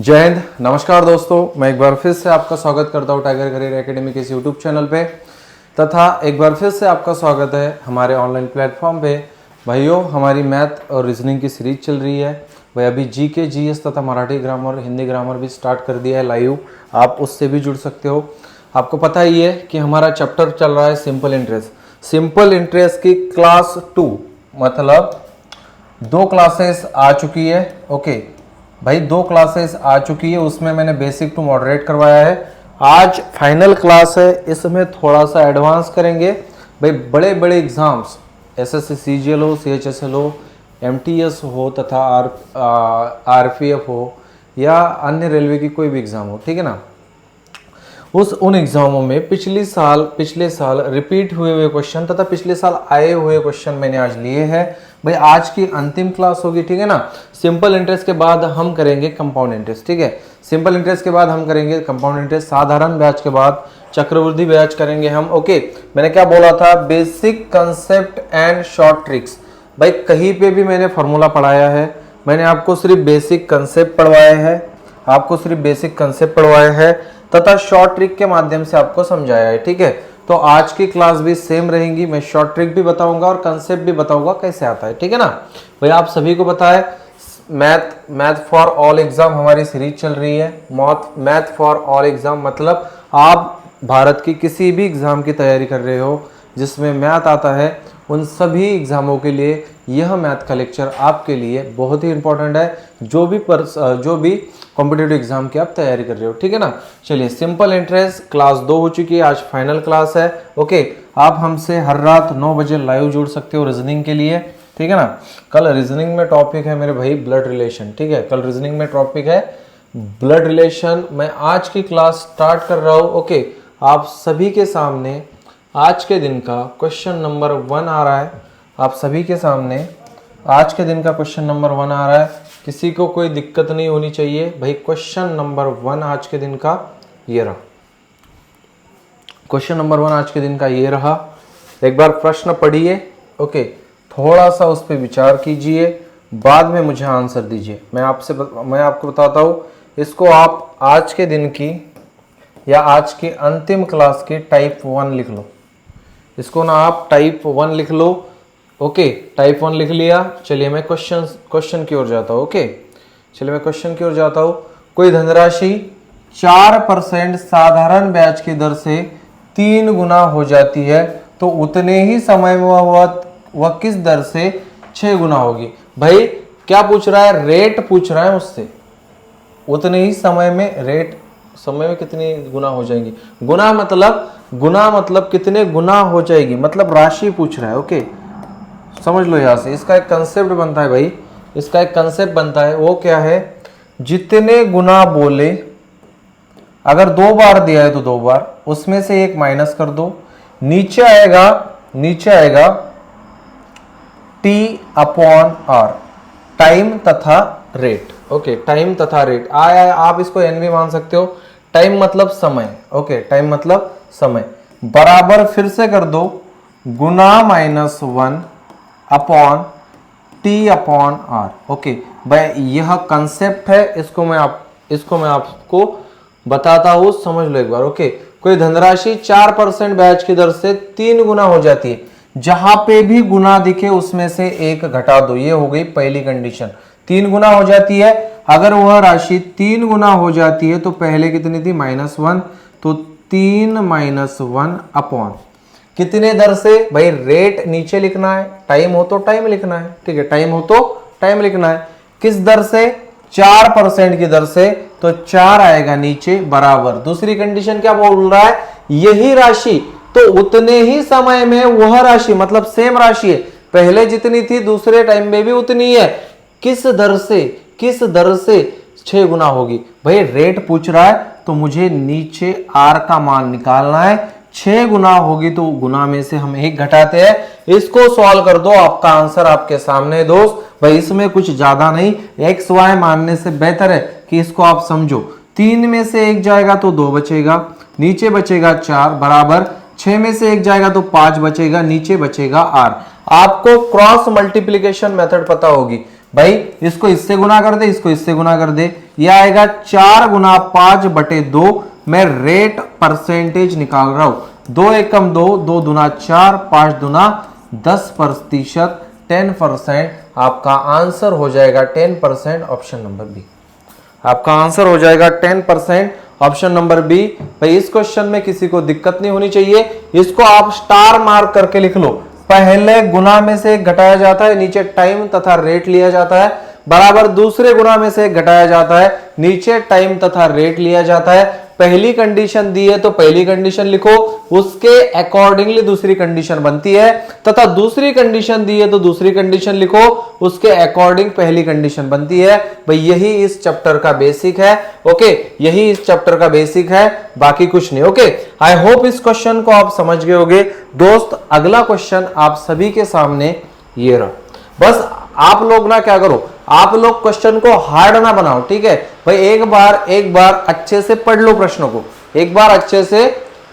जय हिंद, नमस्कार दोस्तों। मैं एक बार फिर से आपका स्वागत करता हूँ टाइगर करियर एकेडमी के इस यूट्यूब चैनल पे, तथा एक बार फिर से आपका स्वागत है हमारे ऑनलाइन प्लेटफॉर्म पे। भाइयों, हमारी मैथ और रीजनिंग की सीरीज चल रही है। भाई अभी जीके, जीएस तथा मराठी ग्रामर, हिंदी ग्रामर भी स्टार्ट कर दिया है लाइव, आप उससे भी जुड़ सकते हो। आपको पता ही है कि हमारा चैप्टर चल रहा है सिंपल इंटरेस्ट। सिंपल इंटरेस्ट की क्लास 2 मतलब 2 क्लासेस आ चुकी है। ओके भाई, 2 क्लासेस आ चुकी है, उसमें मैंने बेसिक टू मॉडरेट करवाया है। आज फाइनल क्लास है, इसमें थोड़ा सा एडवांस करेंगे। भाई बड़े बड़े एग्जाम्स, एसएससी सीजीएल हो, सीएचएसएल हो, एमटीएस हो तथा आरपीएफ हो या अन्य रेलवे की कोई भी एग्जाम हो, ठीक है ना, उन एग्जामों में पिछले साल रिपीट हुए क्वेश्चन तथा पिछले साल आए हुए क्वेश्चन मैंने आज लिए हैं। भाई आज की अंतिम क्लास होगी, ठीक है ना। सिंपल इंटरेस्ट के बाद हम करेंगे कंपाउंड इंटरेस्ट, ठीक है। सिंपल इंटरेस्ट के बाद हम करेंगे कंपाउंड इंटरेस्ट, साधारण ब्याज के बाद चक्रवृद्धि ब्याज करेंगे हम। ओके, मैंने क्या बोला था, basic concept and short tricks. भाई कहीं पे भी मैंने फॉर्मूला पढ़ाया है, मैंने आपको सिर्फ बेसिक कंसेप्ट पढ़वाए हैं, तथा शॉर्ट ट्रिक के माध्यम से आपको समझाया है, ठीक है। तो आज की क्लास भी सेम रहेंगी, मैं शॉर्ट ट्रिक भी बताऊंगा और कंसेप्ट भी बताऊंगा कैसे आता है, ठीक है ना। भाई आप सभी को पता है मैथ फॉर ऑल एग्जाम हमारी सीरीज चल रही है। मैथ फॉर ऑल एग्जाम मतलब आप भारत की किसी भी एग्जाम की तैयारी कर रहे हो जिसमें मैथ आता है, उन सभी एग्जामों के लिए यह मैथ का लेक्चर आपके लिए बहुत ही इंपॉर्टेंट है, जो भी कॉम्पिटिटिव एग्जाम की आप तैयारी कर रहे हो, ठीक है ना। चलिए, सिंपल इंटरेस्ट क्लास 2 हो चुकी है, आज फाइनल क्लास है। ओके, आप हमसे हर रात 9 बजे लाइव जुड़ सकते हो रीजनिंग के लिए, ठीक है ना। कल रीजनिंग में टॉपिक है मेरे भाई ब्लड रिलेशन, ठीक है। कल रीजनिंग में टॉपिक है ब्लड रिलेशन। मैं आज की क्लास स्टार्ट कर रहा हूँ। ओके, आप सभी के सामने आज के दिन का क्वेश्चन नंबर 1 आ रहा है। आप सभी के सामने आज के दिन का क्वेश्चन नंबर 1 आ रहा है, किसी को कोई दिक्कत नहीं होनी चाहिए। भाई क्वेश्चन नंबर 1 आज के दिन का ये रहा, क्वेश्चन नंबर 1 आज के दिन का ये रहा। एक बार प्रश्न पढ़िए, ओके, थोड़ा सा उस पर विचार कीजिए, बाद में मुझे आंसर दीजिए। मैं आपको बताता हूँ, इसको आप आज के दिन की या आज की अंतिम क्लास की टाइप 1 लिख लो। इसको ना आप टाइप 1 लिख लो। ओके, टाइप 1 लिख लिया। चलिए मैं क्वेश्चन की ओर जाता हूँ। ओके, चलिए मैं क्वेश्चन की ओर जाता हूँ। कोई धनराशि 4% साधारण ब्याज की दर से 3 गुना हो जाती है, तो उतने ही समय में वह किस दर से 6 गुना होगी। भाई क्या पूछ रहा है, रेट पूछ रहा है मुझसे। उतने ही समय में कितनी गुना हो जाएंगी। गुना मतलब कितने गुना हो जाएगी, मतलब राशि पूछ रहा है। ओके, समझ लो यहां से इसका एक कंसेप्ट बनता है भाई, इसका एक कंसेप्ट बनता है। वो क्या है, जितने गुना बोले, अगर 2 बार दिया है तो 2 बार, उसमें से एक माइनस कर दो, नीचे आएगा T/R, टाइम तथा रेट। ओके, टाइम तथा रेट आया, आप इसको एन भी मान सकते हो। टाइम मतलब समय, ओके, टाइम मतलब समय, बराबर फिर से कर दो गुना -1 अपॉन T/R। ओके भाई, यह कंसेप्ट है, इसको मैं आपको बताता हूं, समझ लो एक बार। ओके, कोई धनराशि 4% ब्याज की दर से 3 गुना हो जाती है, जहां पे भी गुना दिखे उसमें से एक घटा दो। ये हो गई पहली कंडीशन, 3 गुना हो जाती है। अगर वह राशि 3 गुना हो जाती है तो पहले कितनी थी, -1, तो 3 - 1 अपॉन कितने दर से। भाई रेट नीचे लिखना है, टाइम हो तो टाइम लिखना है, ठीक है, टाइम हो तो टाइम लिखना है। किस दर से, 4% की दर से, तो 4 आएगा नीचे, बराबर। दूसरी कंडीशन क्या बोल रहा है, यही राशि तो उतने ही समय में वह राशि, मतलब सेम राशि है, पहले जितनी थी दूसरे टाइम में भी उतनी है, किस दर से 6 गुना होगी। भाई रेट पूछ रहा है तो मुझे नीचे R का मान निकालना है। 6 गुना होगी तो गुना में से हम 1 घटाते हैं। इसको सॉल्व कर दो, आपका आंसर आपके सामने है दोस्त। भाई इसमें कुछ ज्यादा नहीं, एक्स वाई मानने से बेहतर है कि इसको आप समझो। 3 में से 1 जाएगा तो 2 बचेगा, नीचे बचेगा 4, बराबर 6 में से 1 जाएगा तो 5 बचेगा, नीचे बचेगा R। आपको क्रॉस मल्टीप्लीकेशन मेथड पता होगी, भाई इसको इससे गुना कर दे, इसको इससे गुना कर दे, यह आएगा 4 गुना 5/2। मैं रेट परसेंटेज निकाल रहा हूं, 2 एकम 2, 2 दूना 4, 5 दूना 10%, 10%। आपका आंसर हो जाएगा 10%, ऑप्शन नंबर बी। आपका आंसर हो जाएगा 10%, ऑप्शन नंबर बी। भाई इस क्वेश्चन में किसी को दिक्कत नहीं होनी चाहिए, इसको आप स्टार मार्क करके लिख लो। पहले गुना में से घटाया जाता है, नीचे टाइम तथा रेट लिया जाता है, बराबर दूसरे गुना में से घटाया जाता है, नीचे टाइम तथा रेट लिया जाता है। पहली कंडीशन दी है तो पहली कंडीशन लिखो, उसके अकॉर्डिंगली दूसरी कंडीशन बनती है, तथा दूसरी कंडीशन दी है तो दूसरी कंडीशन लिखो, उसके अकॉर्डिंग पहली कंडीशन बनती है। भाई यही इस चैप्टर का बेसिक है। ओके, यही इस चैप्टर का बेसिक है, बाकी कुछ नहीं। ओके, आई होप इस क्वेश्चन को आप समझ गए होंगे। दोस्त अगला क्वेश्चन आप सभी के सामने ये रहा। बस आप लोग ना क्या करो, आप लोग क्वेश्चन को हार्ड ना बनाओ, ठीक है भाई। एक बार अच्छे से पढ़ लो प्रश्नों को, एक बार अच्छे से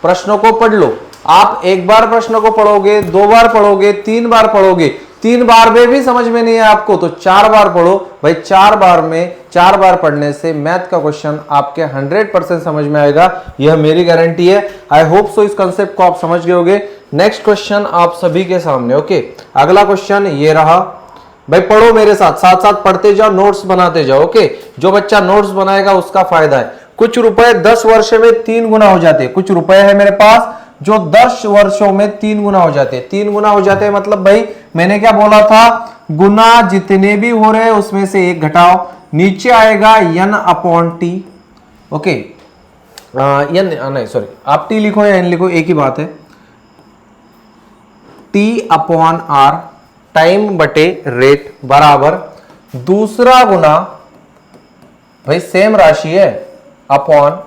प्रश्नों को पढ़ लो। आप एक बार प्रश्न को पढ़ोगे, 2 बार पढ़ोगे, 3 बार पढ़ोगे, 3 बार में भी समझ में नहीं है आपको तो 4 बार पढ़ो भाई। 4 बार पढ़ने से मैथ का क्वेश्चन आपके 100% समझ में आएगा, यह मेरी गारंटी है। आई होप सो इस कंसेप्ट को आप समझ गए होंगे। नेक्स्ट क्वेश्चन आप सभी के सामने। ओके, अगला क्वेश्चन ये रहा। भाई पढ़ो मेरे साथ, साथ साथ पढ़ते जाओ, नोट्स बनाते जाओ। ओके, जो बच्चा नोट्स बनाएगा उसका फायदा है। कुछ रुपए 10 वर्ष में 3 गुना हो जाते हैं। कुछ रुपए है मेरे पास जो 10 वर्षों में 3 गुना हो जाते हैं। 3 गुना हो जाते हैं मतलब भाई मैंने क्या बोला था, गुना जितने भी हो रहे हैं उसमें से 1 घटाओ, नीचे आएगा n/t। ओके, नहीं सॉरी, आप t लिखो या n लिखो, एक ही बात है। t/r टाइम बटे रेट बराबर दूसरा गुना, भाई सेम राशि है, अपॉन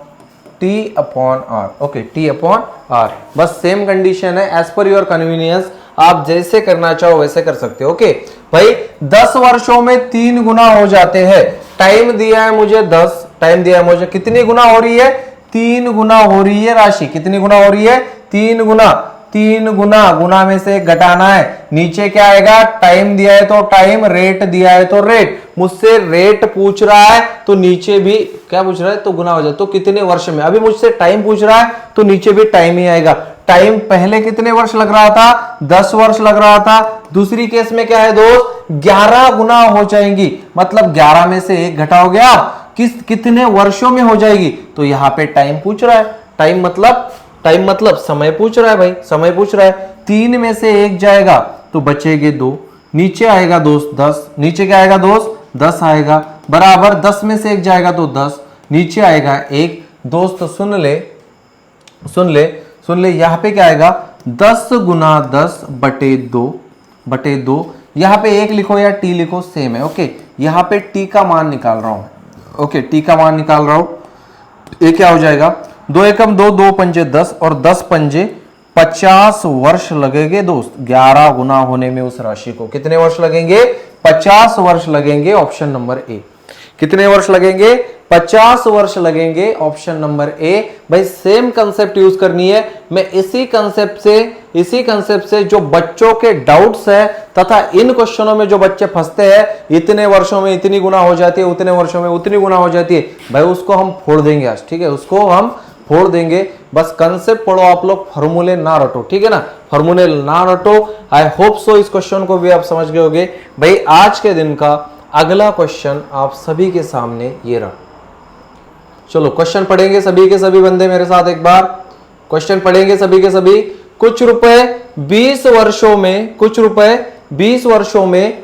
t/r। ओके, t/r, बस सेम कंडीशन है। एज पर योर कन्वीनियंस आप जैसे करना चाहो वैसे कर सकते हो। ओके भाई 10 वर्षों में 3 गुना हो जाते हैं। टाइम दिया है मुझे 10, टाइम दिया है मुझे, कितनी गुना हो रही है, 3 गुना हो रही है राशि। कितनी गुना हो रही है, 3 गुना। 3 गुना, गुना में से घटाना है, नीचे क्या आएगा, टाइम दिया है तो टाइम, रेट दिया है तो रेट। मुझसे रेट पूछ रहा है तो नीचे भी क्या पूछ रहा है, तो गुना हो जाए तो कितने वर्ष में। अभी मुझसे टाइम पूछ रहा है तो नीचे भी टाइम ही आएगा। टाइम पहले कितने वर्ष लग रहा था, 10 वर्ष लग रहा था। दूसरी केस में क्या है दोस्त, 11 गुना हो जाएंगी, मतलब 11 में से 1 घटाओगे आप, कितने वर्षों में हो जाएगी। तो यहाँ पे टाइम पूछ रहा है, टाइम मतलब समय पूछ रहा है भाई, समय पूछ रहा है। 3 में से 1 जाएगा तो बचेगे 2, नीचे आएगा दोस्त 10, नीचे क्या आएगा दोस्त, 10 आएगा, बराबर 10 में से 1 जाएगा तो 10, नीचे आएगा 1। दोस्त सुन ले, यहाँ पे क्या आएगा, 10 गुना 10 बटे 2। यहाँ पे 1 लिखो या t लिखो, सेम है। ओके, यहाँ पे t का मान निकाल रहा हूं। ओके, t का मान निकाल रहा हूं। ये क्या हो जाएगा, 2 एकम 2, 2 पंजे 10 और 10 पंजे 50 वर्ष लगेंगे दोस्त 11 गुना होने में। उस राशि को कितने वर्ष लगेंगे, 50 वर्ष लगेंगे, ऑप्शन नंबर ए। कितने वर्ष लगेंगे, 50 वर्ष लगेंगे, ऑप्शन नंबर ए। भाई सेम कंसेप्ट यूज करनी है। मैं इसी कंसेप्ट से जो बच्चों के डाउट्स है तथा इन क्वेश्चनों में जो बच्चे फंसते हैं, इतने वर्षों में इतनी गुना हो जाती है, उतने वर्षों में उतनी गुना हो जाती है, भाई उसको हम फोड़ देंगे आज, ठीक है, उसको हम फोड़ देंगे। बस कंसेप्ट पढ़ो आप लोग, फॉर्मूले ना रटो, ठीक है ना, फॉर्मूले ना रटो। आई होप सो इस क्वेश्चन को भी आप समझ गए होंगे। भाई आज के दिन का अगला क्वेश्चन आप सभी के सामने ये रहा। चलो क्वेश्चन पढ़ेंगे सभी के सभी बंदे मेरे साथ एक बार, क्वेश्चन पढ़ेंगे सभी के सभी। कुछ रुपए 20 वर्षों में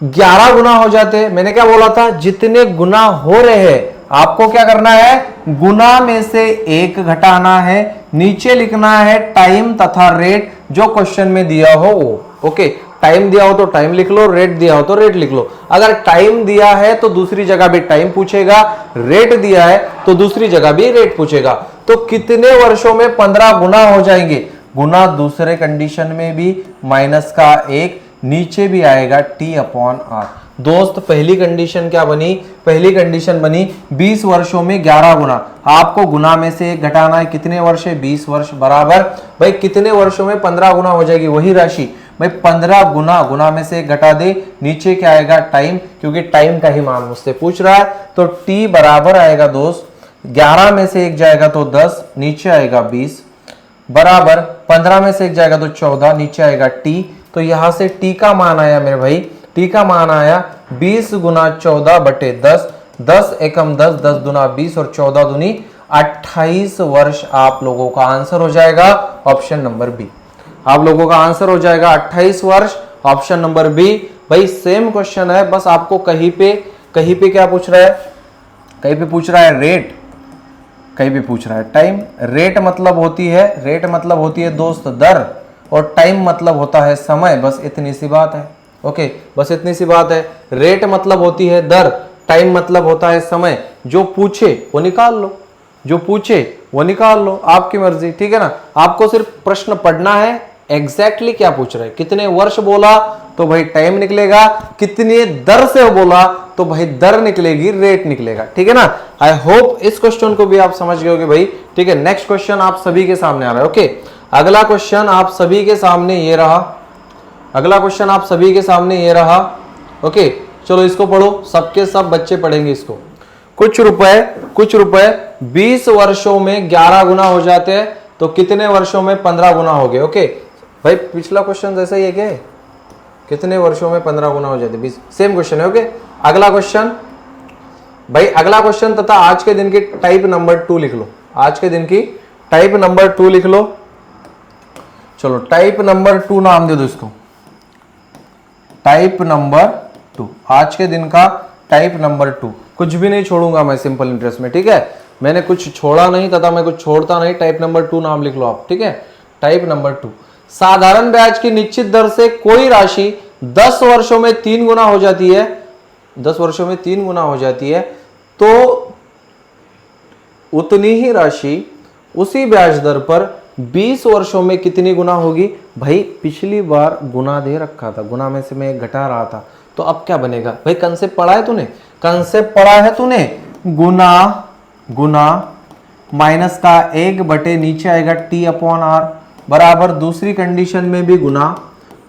11 गुना हो जाते हैं। मैंने क्या बोला था, जितने गुना हो रहे हैं आपको क्या करना है, गुना में से 1 घटाना है, नीचे लिखना है टाइम तथा रेट जो क्वेश्चन में दिया हो वो। ओके, टाइम दिया हो तो टाइम लिख लो, रेट दिया हो तो रेट लिख लो। अगर टाइम दिया है तो दूसरी जगह भी टाइम पूछेगा, रेट दिया है तो दूसरी जगह भी रेट पूछेगा। तो कितने वर्षों में 15 गुना हो जाएंगे, गुना दूसरे कंडीशन में भी माइनस का 1, नीचे भी आएगा t/r। दोस्त पहली कंडीशन क्या बनी, पहली कंडीशन बनी 20 वर्षों में 11 गुना। आपको गुना में से 1 घटाना है, कितने वर्ष है, 20 वर्ष, बराबर भाई कितने वर्षों में 15 गुना हो जाएगी, वही राशि भाई 15 गुना, गुना में से एक घटा दे, नीचे क्या आएगा टाइम, क्योंकि टाइम का ही मान मुझसे पूछ रहा है। तो t बराबर आएगा दोस्त 11 में से एक जाएगा तो 10, नीचे आएगा 20, बराबर 15 में से एक जाएगा तो 14, नीचे आएगा t। तो यहां से t का मान आया मेरे भाई, t का मान आया 20 गुना 14 बटे 10, 10 एकम 10, 10 दुना 20 और 14 दुनी 28 वर्ष आप लोगों का आंसर हो जाएगा ऑप्शन नंबर बी। आप लोगों का आंसर हो जाएगा 28 वर्ष, ऑप्शन नंबर बी। भाई सेम क्वेश्चन है, बस आपको कहीं पे क्या पूछ रहा है, कहीं पे पूछ रहा है रेट, कहीं पे पूछ रहा है टाइम। रेट मतलब होती है दोस्त दर, और टाइम मतलब होता है समय, बस इतनी सी बात है। ओके, बस इतनी सी बात है। रेट मतलब होती है दर, टाइम मतलब होता है समय। जो पूछे वो निकाल लो, जो पूछे वो निकाल लो, आपकी मर्जी, ठीक है ना। आपको सिर्फ प्रश्न पढ़ना है, एग्जैक्टली क्या पूछ रहे हैं। कितने वर्ष बोला तो भाई टाइम निकलेगा, कितने दर से बोला तो भाई दर निकलेगी, रेट निकलेगा, ठीक है ना। आई होप इस क्वेश्चन को भी आप समझ गए होगे भाई, ठीक है। नेक्स्ट क्वेश्चन आप सभी के सामने आ रहा है। ओके, अगला क्वेश्चन आप सभी के सामने ये रहा, अगला क्वेश्चन आप सभी के सामने ये रहा। ओके, चलो इसको पढ़ो, सबके सब बच्चे पढ़ेंगे इसको। कुछ रुपए 20 वर्षों में 11 गुना हो जाते हैं, तो कितने वर्षों में 15 गुना हो गए। ओके भाई, पिछला क्वेश्चन जैसा ही है क्या, कितने वर्षों में 15 गुना हो जाते, 20, सेम क्वेश्चन है। ओके, अगला क्वेश्चन भाई, अगला क्वेश्चन तथा आज के दिन की टाइप नंबर 2 लिख लो, आज के दिन की टाइप नंबर 2 लिख लो। चलो टाइप नंबर 2 नाम दे दो इसको, टाइप नंबर 2, आज के दिन का टाइप नंबर 2। कुछ भी नहीं छोड़ूंगा मैं सिंपल इंटरेस्ट में, ठीक है। मैंने कुछ छोड़ा नहीं तथा मैं कुछ छोड़ता नहीं। टाइप नंबर 2 नाम लिख लो आप, ठीक है। टाइप नंबर 2, साधारण ब्याज की निश्चित दर से कोई राशि 10 वर्षों में 3 गुना हो जाती है, 10 वर्षों में 3 गुना हो जाती है, तो उतनी ही राशि उसी ब्याज दर पर 20 वर्षों में कितनी गुना होगी। भाई पिछली बार गुना दे रखा था, गुना में से मैं घटा रहा था, तो अब क्या बनेगा भाई। कंसेप्ट पढ़ा है तूने, कंसेप्ट पढ़ा है तूने, गुना माइनस का 1 बटे नीचे आएगा t अपॉन r, बराबर दूसरी कंडीशन में भी गुना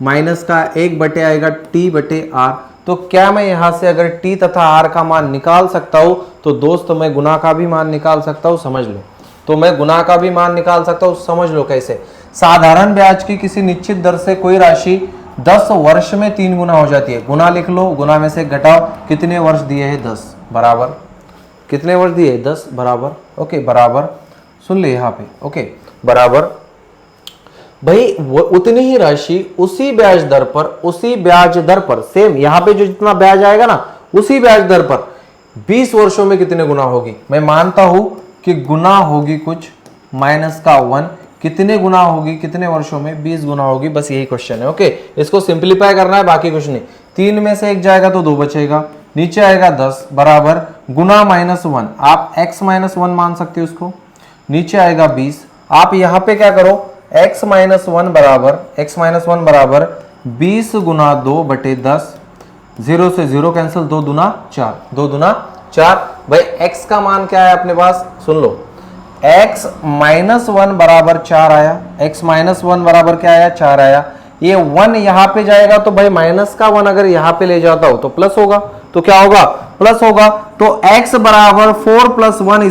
माइनस का 1 बटे आएगा t बटे r। तो क्या मैं यहां से अगर t तथा r का मान निकाल सकता हूं, तो दोस्त मैं गुना का भी मान निकाल सकता हूं, समझ लो। तो मैं गुना का भी मान निकाल सकता हूं, समझ लो कैसे। साधारण ब्याज की किसी निश्चित दर से कोई राशि 10 वर्ष में 3 गुना हो जाती है। गुना लिख लो, गुना में से घटाओ, कितने वर्ष दिए हैं 10, बराबर कितने वर्ष दिए 10, बराबर। ओके, बराबर सुन ले यहाँ पे। ओके, बराबर भाई उतनी ही राशि उसी ब्याज दर पर, सेम यहाँ पे जो जितना ब्याज आएगा ना, उसी ब्याज दर पर 20 वर्षों में कितने गुना होगी। मैं मानता हूं कि गुना होगी कुछ माइनस का 1, कितने गुना होगी, कितने वर्षों में 20 गुना होगी, बस यही क्वेश्चन है। ओके, इसको सिंप्लीफाई करना है, बाकी कुछ नहीं। 3 में से 1 जाएगा तो 2 बचेगा, नीचे आएगा 10, बराबर गुना -1, आप x -1 मान सकते हो इसको, नीचे आएगा 20। आप यहां पे क्या करो, x -1 बराबर 20 गुना 2 बटे 10, 0 से 0 कैंसिल, 2 दूना 4, 2 दूना 4। भाई x का मान क्या है अपने पास, सुन लो, x -1 बराबर 4 आया, x -1 बराबर क्या आया, 4 आया। ये 1 यहां पे जाएगा तो भाई माइनस का 1 अगर यहां पे ले जाता हो तो प्लस होगा, तो क्या होगा, प्लस होगा। तो x बराबर 4 + 1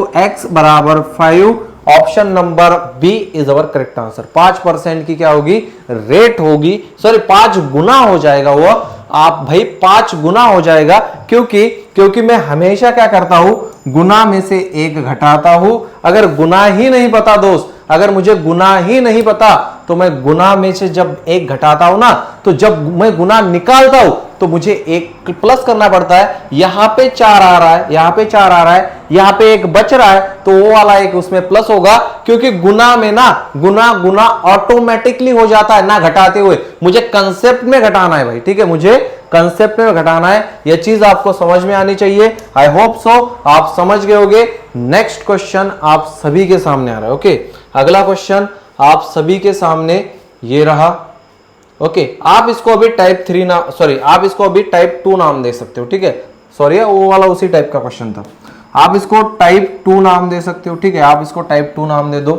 = x बराबर 5। Option number B is our correct answer. 5% की क्या होगी, रेट होगी, सॉरी 5 गुना हो जाएगा वो, आप भाई 5 गुना हो जाएगा, क्योंकि मैं हमेशा क्या करता हूं, गुना में से 1 घटाता हूं। अगर गुना ही नहीं पता दोस्त, अगर मुझे गुना ही नहीं पता, तो मैं गुना में से जब 1 घटाता हूं ना, तो जब मैं गुना निकालता हूं तो मुझे 1 प्लस करना पड़ता है। यहां पे 4 आ रहा है, यहां पे 4 आ रहा है, यहां पे 1 बच रहा है, तो वो वाला 1 उसमें प्लस होगा, क्योंकि गुना में ना गुना ऑटोमेटिकली हो जाता है, ना घटाते हुए। मुझे कंसेप्ट में घटाना है भाई, ठीक है, मुझे कंसेप्ट में घटाना है। यह चीज आपको समझ में आनी चाहिए। आई होप सो आप समझ गए होंगे। नेक्स्ट क्वेश्चन आप सभी के सामने आ रहा है। ओके, अगला क्वेश्चन आप सभी के सामने ये रहा। ओके, आप इसको अभी टाइप 3 नाम, सॉरी आप इसको अभी टाइप 2 नाम दे सकते हो, ठीक है। सॉरी वो वाला उसी टाइप का क्वेश्चन था, आप इसको टाइप 2 नाम दे सकते हो, ठीक है। आप इसको टाइप 2 नाम दे दो।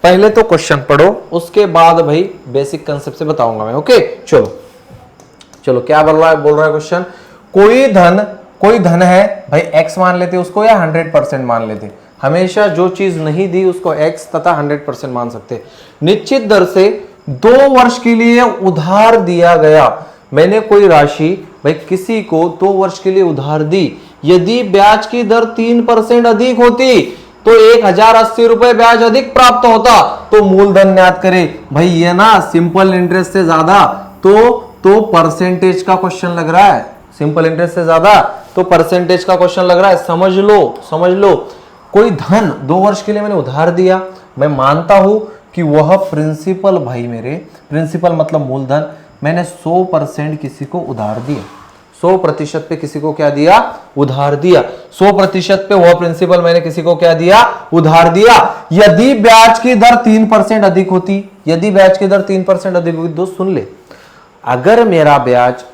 पहले तो क्वेश्चन पढ़ो, उसके बाद भाई बेसिक कंसेप्ट से बताऊंगा मैं। ओके चलो चलो, क्या बोल रहा है क्वेश्चन। कोई धन है भाई, x मान लेते उसको या 100% मान लेते। हमेशा जो चीज नहीं दी उसको x तथा 100% मान सकते। निश्चित दर से 2 वर्ष के लिए उधार दिया गया। मैंने कोई राशि भाई किसी को 2 वर्ष के लिए उधार दी, यदि ब्याज की दर 3% अधिक होती तो 1080 रुपए ब्याज अधिक प्राप्त होता, तो मूलधन ज्ञात करे। भाई ये ना सिंपल इंटरेस्ट से ज्यादा तो परसेंटेज का क्वेश्चन लग रहा है, सिंपल इंटरेस्ट से ज्यादा तो परसेंटेज का क्वेश्चन लग रहा है। समझ लो कोई धन 2 वर्ष के लिए मैंने उधार दिया, मैं मानता हूं कि वह प्रिंसिपल, भाई मेरे प्रिंसिपल मतलब मूलधन, मैंने 100% किसी को उधार दिया, 100% पे किसी को क्या दिया, उधार दिया। 100% पे वह प्रिंसिपल मैंने किसी को क्या दिया, उधार दिया। यदि ब्याज की दर 3% अधिक होती, यदि ब्याज की दर 3% अधिक होती, दोस्त सुन ले, अगर मेरा ब्याज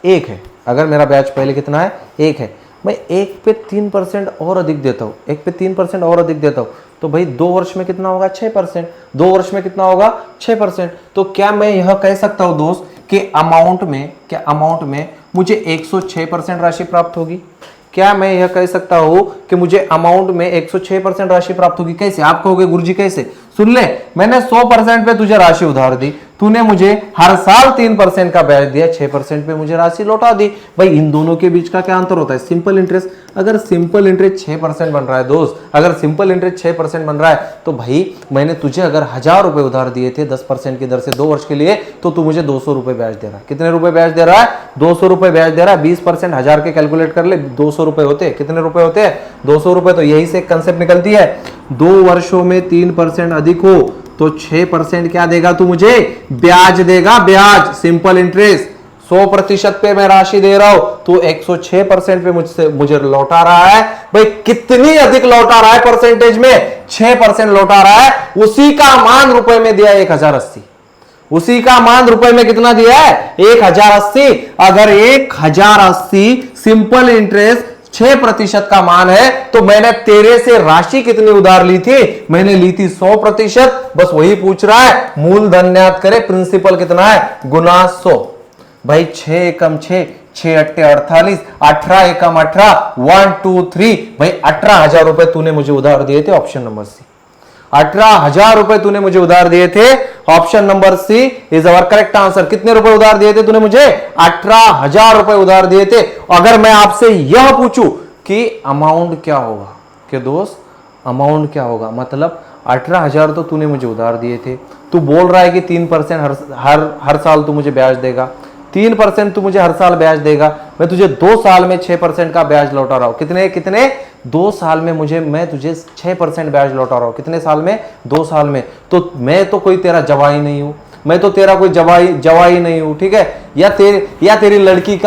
1 है, अगर मेरा ब्याज पहले कितना है 1 है, मैं 1 पे 3% और अधिक देता हूं, 1 पे 3% और अधिक देता हूं, तो भाई 2 वर्ष में कितना होगा 6%, 2 वर्ष में कितना होगा 6%। तो क्या मैं यह कह सकता हूं दोस्त कि अमाउंट में मुझे 106% राशि प्राप्त होगी? क्या मैं यह कह सकता हूं कि मुझे अमाउंट में 106% राशि प्राप्त होगी? कैसे? आप कहोगे गुरुजी कैसे? सुन ले, मैंने 100% पे तुझे राशि उधार दी, तूने मुझे हर साल 3% का ब्याज दिया, 6% पे मुझे राशि लौटा दी। भाई इन दोनों के बीच का क्या अंतर होता है? Simple interest. अगर सिंपल इंटरेस्ट 6% बन रहा है दोस्त, अगर सिंपल इंटरेस्ट 6% बन रहा है, तो भाई मैंने तुझे अगर 1000 रुपए उधार दिए थे 10% की दर से 2 वर्ष के लिए, तो तू मुझे 200 रुपए ब्याज दे रहा है। कितने रुपए ब्याज दे रहा है? 200 रुपए ब्याज दे रहा है। 20% 1000 के कैलकुलेट कर ले, 200 रुपए होते हैं। कितने रुपए होते हैं? 200 रुपए। तो यही से कंसेप्ट निकलती है, 2 वर्षों में 3% अधिक हो तो 6% क्या देगा तू मुझे? ब्याज देगा, ब्याज, सिंपल इंटरेस्ट। 100% पे मैं राशि दे रहा हूं, तो 106% पे मुझे लौटा रहा है। भाई कितनी अधिक लौटा रहा है परसेंटेज में? 6% लौटा रहा है। उसी का मान रुपए में दिया 1080, उसी का मान रुपए में कितना दिया है? 1080। अगर 1080 सिंपल इंटरेस्ट 6% का मान है, तो मैंने तेरे से राशि कितनी उधार ली थी? मैंने ली थी 100%। बस वही पूछ रहा है, मूलधन ज्ञात करे, प्रिंसिपल कितना है? गुना 100। भाई 6 एकम 6, 6 अट्टे 48, 18 एकम 18, 1 2 3। भाई 18,000 रुपए तूने मुझे उधार दिए थे, ऑप्शन नंबर सी। 18,000 रुपए तूने मुझे उधार दिए थे, option number C is our correct answer. कितने रुपए उधार दिए थे तूने मुझे? 18,000 रुपए उधार दिए थे। अगर मैं आपसे यह पूछूं कि अमाउंट क्या होगा, कि दोस्त अमाउंट क्या होगा, मतलब 18,000 तो तूने मुझे उधार दिए थे, तू बोल रहा है कि 3% हर साल तू मुझे ब्याज देगा, 3% तू मुझे हर साल ब्याज देगा। मैं तुझे 2 साल में 6% का ब्याज लौटा रहा हूं। कितने 2 साल में मैं तुझे 6% ब्याज लौटा रहा हूं। कितने साल में? 2 साल में। तो मैं तो कोई तेरा जवाई नहीं हूं, मैं तो तेरा कोई जवाई नहीं हूं, ठीक है? या तेरी लड़की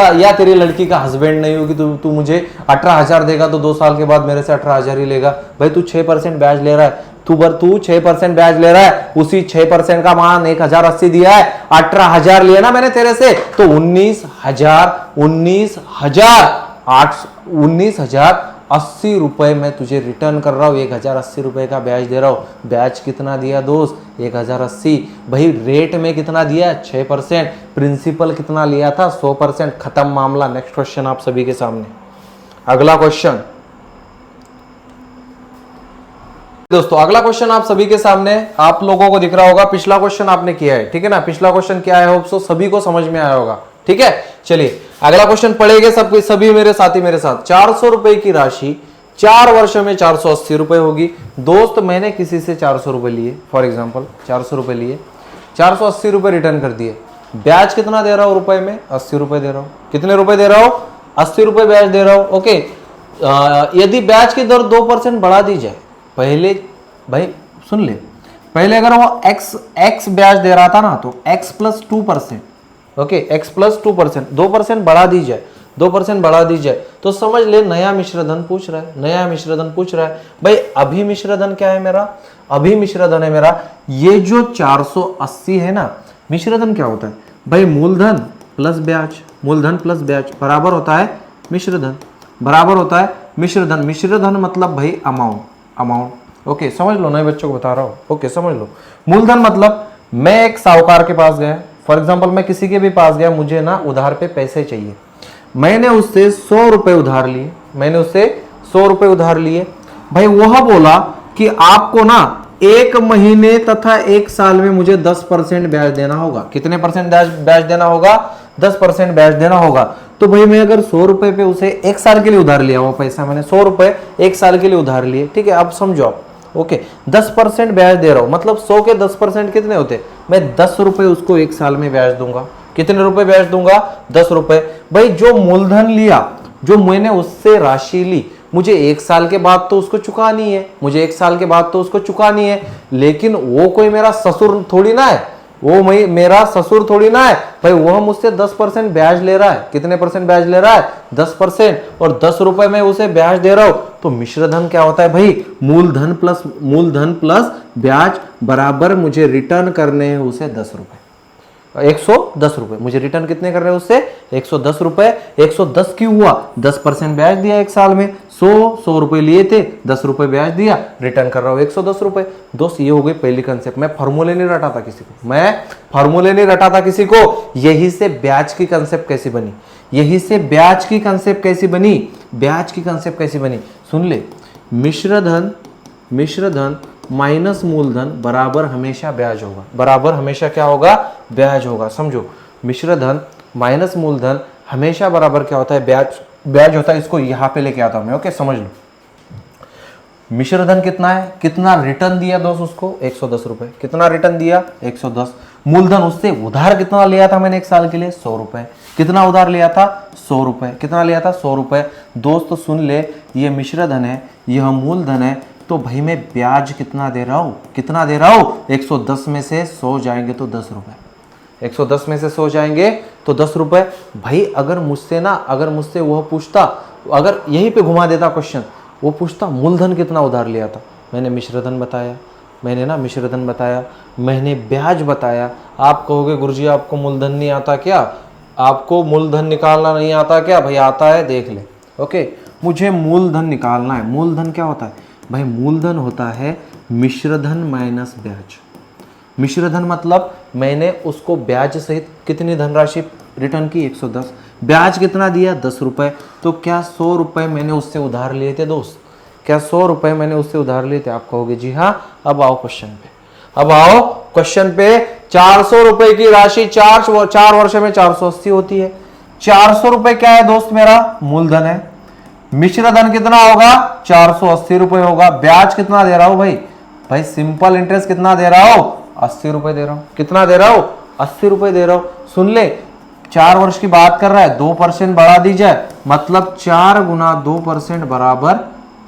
का हस्बैंड नहीं हूं कि तू मुझे 18,000 देगा तो 2 साल के बाद मेरे से 18,000 ही लेगा। भाई तू 6% ब्याज ले रहा है, तू 6% ब्याज ले रहा है, उसी 6% का मान 1080 दिया है, 18,000 लिया ना मैंने तेरे से, तो 19,080 रुपए मैं तुझे रिटर्न कर रहा हूं। 1080 रुपए का ब्याज दे रहा हूं। ब्याज कितना दिया दोस्त? 1080। भाई रेट में कितना दिया? 6%। प्रिंसिपल कितना लिया था? 100%। खत्म मामला। नेक्स्ट क्वेश्चन आप सभी के सामने। अगला क्वेश्चन दोस्तों, अगला क्वेश्चन आप सभी के सामने, आप लोगों को दिख रहा होगा, पिछला क्वेश्चन आपने किया है, ठीक है ना? पिछला क्वेश्चन क्या है, होप सो सभी को समझ में आया होगा, ठीक है? चलिए अगला क्वेश्चन पढ़ेंगे सभी मेरे साथी मेरे साथ। 400 रुपए की राशि 4 वर्षों में 480 रुपए होगी। दोस्त मैंने किसी से 400 रुपए लिए, फॉर एग्जाम्पल 400 रुपए लिए, 480 रुपए रिटर्न कर दिए। ब्याज कितना दे रहा हूं रुपए में? 80 रुपए दे रहा हूं। कितने रुपए दे रहा हूं? 80 रुपए ब्याज दे रहा हूं। ओके, यदि ब्याज की दर 2% बढ़ा दी जाए, पहले भाई सुन ले, पहले अगर वो x ब्याज दे रहा था ना, तो x plus 2%, okay, x plus 2%, 2% बढ़ा दी जाए, 2% बढ़ा दी जाए, तो समझ ले नया मिश्रधन पूछ रहा है, नया मिश्रधन पूछ रहा है। भाई अभी मिश्रधन क्या है मेरा? अभी मिश्रधन है मेरा ये जो 480 है ना, मिश्रधन क्या होता है भाई? मूलधन प्लस ब्याज, मूलधन प्लस ब्याज बराबर होता है मिश्रधन, बराबर होता है मिश्रधन। मिश्रधन मतलब भाई अमाउंट, ओके समझ लो, नए बच्चों को बता रहा हूं। ओके समझ लो, मूलधन मतलब मैं एक साहूकार के पास गया, फॉर एग्जाम्पल मैं किसी के भी पास गया, मुझे ना उधार पे पैसे चाहिए, मैंने उससे 100 रुपए उधार लिए, मैंने उससे 100 रुपए उधार लिए। भाई वह बोला कि आपको ना 1 महीने तथा 1 साल में मुझे 10% ब्याज देना होगा। कितने परसेंट ब्याज देना होगा? 10% ब्याज देना होगा। तो भाई मैं अगर 100 रुपए पे उसे 1 साल के लिए उधार लिया, वो पैसा मैंने 100 रुपए 1 साल के लिए उधार लिए, ठीक है, अब समझो आप। ओके 10% ब्याज दे रहा हूं, मतलब 100 के 10% कितने होते? मैं 10 रुपए उसको 1 साल में ब्याज दूंगा। कितने रुपए ब्याज दूंगा? 10 रुपए। भाई जो मूलधन लिया, जो मैंने उससे राशि ली, मुझे 1 साल के बाद तो उसको चुकानी है, मुझे 1 साल के बाद तो उसको चुकानी है, लेकिन वो कोई मेरा ससुर थोड़ी ना है, वो मेरा ससुर थोड़ी ना है। भाई वह मुझसे 10% ब्याज ले रहा है। कितने परसेंट ब्याज ले रहा है? 10%, और 10 रुपए में उसे ब्याज दे रहा हूं। तो मिश्र धन क्या होता है भाई? मूलधन प्लस ब्याज बराबर मुझे रिटर्न करने हैं उसे 10 रुपए, 110 रुपए। मुझे रिटर्न कितने कर रहे हैं उससे? 110 रुपए। 110 क्यों हुआ? 10% ब्याज दिया 1 साल में, 100 रुपए लिए थे, 10 रुपए ब्याज दिया, रिटर्न कर रहा हूं 110 रुपए। दोस्त ये हो गई पहली कंसेप्ट। मैं फॉर्मूले नहीं रटा था किसी को, मैं फॉर्मूले नहीं रटा था किसी को। यही से ब्याज की कंसेप्ट कैसी बनी, यही से ब्याज की कंसेप्ट कैसी बनी, ब्याज की कंसेप्ट कैसी बनी, सुन ले। मिश्र धन माइनस मूलधन बराबर हमेशा ब्याज होगा, बराबर हमेशा क्या होगा? ब्याज होगा। समझो, मिश्र धन माइनस मूलधन हमेशा बराबर क्या होता है? ब्याज, ब्याज होता है। इसको यहां पे लेके आता हूं मैं। ओके समझ लो, मिश्र धन कितना है, कितना रिटर्न दिया दोस्त उसको? 110 रुपए। कितना रिटर्न दिया? 110। मूलधन उससे उधार कितना लिया था मैंने 1 साल के लिए? 100 रुपए। कितना उधार लिया था? 100 रुपए। कितना लिया था? 100 रुपए। दोस्त सुन ले, ये मिश्र धन है, यह मूलधन है, तो भाई मैं ब्याज कितना दे रहा हूं? कितना दे रहा हूं? 110 में से 100 जाएंगे तो 10 रुपए। 110 में से 100 जाएंगे तो 10 रुपए। भाई अगर मुझसे वह पूछता, अगर यहीं पे घुमा देता क्वेश्चन, वो पूछता मूलधन कितना उधार लिया था, मैंने मिश्रधन बताया, मिश्रधन बताया, मैंने ब्याज बताया। आप कहोगे गुरुजी आपको मूलधन नहीं आता क्या? आपको मूलधन निकालना नहीं आता क्या? भाई आता है, देख ले। ओके मुझे मूलधन निकालना है। मूलधन क्या होता है भाई? मूलधन होता है मिश्रधन माइनस ब्याज। मिश्रधन मतलब मैंने उसको ब्याज सहित कितनी धनराशि रिटर्न की? 110। ब्याज कितना दिया? 10 रुपए। तो क्या 100 रुपए मैंने उससे उधार लिए थे दोस्त? क्या 100 रुपए मैंने उससे उधार लिए थे? आप कहोगे जी हाँ। अब आओ क्वेश्चन पे, अब आओ क्वेश्चन पे। 400 रुपए की राशि 4 वर्ष में 480 होती है। 400 रुपए क्या है दोस्त? मेरा मूलधन है। मिश्र धन कितना होगा? 480 रुपए होगा। ब्याज कितना दे रहा हूं भाई? भाई सिंपल इंटरेस्ट कितना दे रहा हूं? 80 रुपए दे रहा हूं। कितना दे रहा हूं? 80 रुपए दे रहा हूं। सुन ले, 4 वर्ष की बात कर रहा है, 2% बढ़ा दी जाए, मतलब 4 गुना 2% बराबर,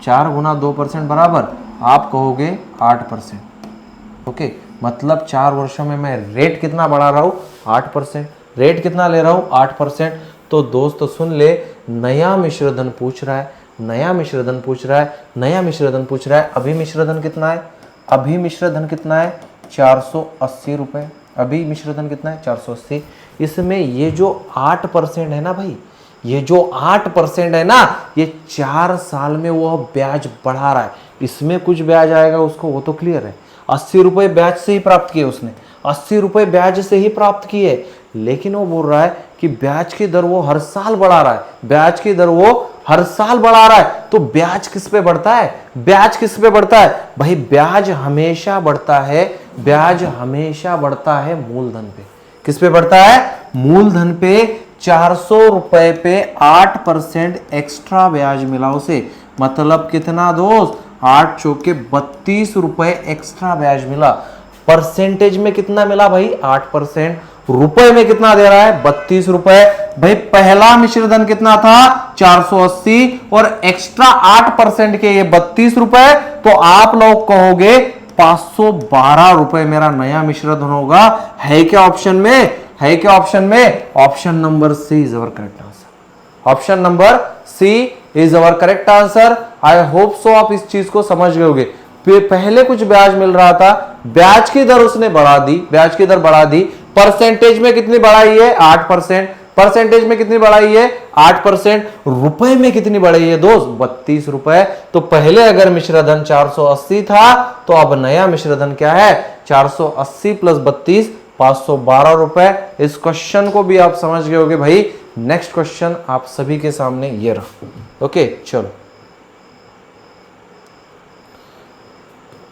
4 गुना 2% बराबर आप कहोगे 8%। ओके मतलब 4 वर्षों में मैं रेट कितना बढ़ा रहा हूं? 8%। रेट कितना ले रहा हूं? 8%। तो दोस्त सुन ले, नया मिश्रधन पूछ रहा है, नया मिश्रधन पूछ रहा है, नया मिश्रधन पूछ रहा है। अभी मिश्रधन कितना है? अभी मिश्रधन कितना है? 480 रुपए। अभी मिश्रधन कितना है? 480। इसमें ये जो 8% है ना भाई, ये जो 8% है ना, ये 4 साल में वो ब्याज बढ़ा रहा है। इसमें कुछ ब्याज आएगा उसको, वो तो क्लियर है। 80 रुपए ब्याज से ही प्राप्त किए उसने, 80 रुपए ब्याज से ही प्राप्त किए, लेकिन वो बोल रहा है कि ब्याज की दर वो हर साल बढ़ा रहा है, ब्याज की दर वो हर साल बढ़ा रहा है। तो ब्याज किस पे बढ़ता है? ब्याज किस पे बढ़ता है भाई? ब्याज हमेशा बढ़ता है, ब्याज हमेशा बढ़ता है मूलधन पे। किस पे बढ़ता है? मूलधन पे। 400 रुपए पे 8% एक्स्ट्रा ब्याज मिला उसे, मतलब कितना दोस्त? 8 चौके 32 रुपए एक्स्ट्रा ब्याज मिला। परसेंटेज में कितना मिला भाई? 8%। रुपए में कितना दे रहा है? 32 रुपए। भाई पहला मिश्रधन कितना था? 480, और एक्स्ट्रा 8% के ये 32 रुपए। तो आप लोग कहोगे 512 रुपए मेरा नया मिश्रधन होगा। है क्या ऑप्शन में? है क्या ऑप्शन में? Option number C is our correct answer. Option number C is our correct answer. I hope so आप इस चीज को समझ गए होंगे। पहले कुछ ब्याज मिल रहा था, ब्याज की दर उसने बढ़ा दी, ब्याज की दर बढ़ा दी। परसेंटेज में कितनी बढ़ाई है? 8%। परसेंटेज में कितनी बढ़ाई है 8%, रुपए में कितनी बढ़ाई है दोस्त 32 रुपए। तो पहले अगर मिश्रधन 480 था तो अब नया मिश्रधन क्या है 480 प्लस 32 512 रुपए। इस क्वेश्चन को भी आप समझ गए होगे भाई। नेक्स्ट क्वेश्चन आप सभी के सामने ये रहा। ओके चलो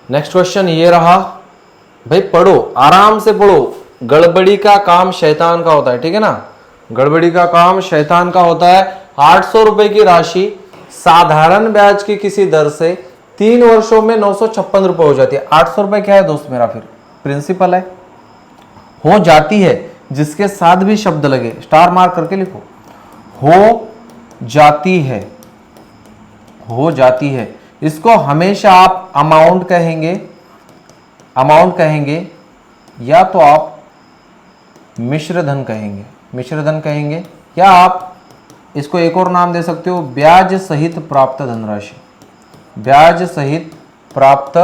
नेक्स्ट क्वेश्चन ये रहा भाई, पढ़ो आराम से पढ़ो। गड़बड़ी का काम शैतान का होता है, ठीक है ना, गड़बड़ी का काम शैतान का होता है। 800 रुपए की राशि साधारण ब्याज की किसी दर से 3 वर्षों में 956 रुपए हो जाती है। 800 रुपए क्या है दोस्त मेरा, फिर प्रिंसिपल है, हो जाती है जिसके साथ भी शब्द लगे स्टार मार्क करके लिखो, हो जाती है, हो जाती है। इसको हमेशा आप अमाउंट कहेंगे, अमाउंट कहेंगे, या तो आप मिश्रधन कहेंगे, मिश्रधन कहेंगे, या आप इसको एक और नाम दे सकते हो ब्याज सहित प्राप्त धनराशि, ब्याज सहित प्राप्त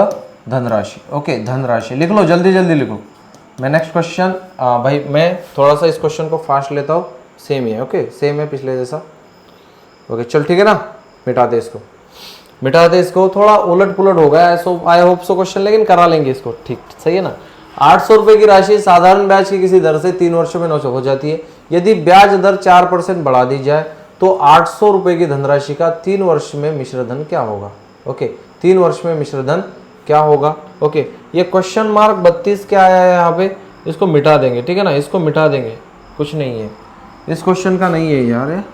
धनराशि। ओके धनराशि लिख लो, जल्दी जल्दी लिखो। मैं नेक्स्ट क्वेश्चन भाई मैं थोड़ा सा इस क्वेश्चन को फास्ट लेता हूँ, सेम ही है। ओके सेम है पिछले जैसा। ओके चल ठीक है ना, मिटा दे इसको, मिटा दे इसको। थोड़ा उलट पुलट हो गया सो आई होप सो क्वेश्चन, लेकिन करा लेंगे इसको, ठीक सही है ना। 800 रुपए की राशि साधारण ब्याज की किसी दर से 3 वर्षों में 900 हो जाती है। यदि ब्याज दर 4% बढ़ा दी जाए तो 800 रुपए की धनराशि का 3 वर्ष में मिश्रधन क्या होगा। ओके 3 वर्ष में मिश्रधन क्या होगा। ओके ये क्वेश्चन मार्क 32 क्या आया है यहाँ पे, इसको मिटा देंगे, ठीक है ना, इसको मिटा देंगे, कुछ नहीं है इस क्वेश्चन का, नहीं है यार,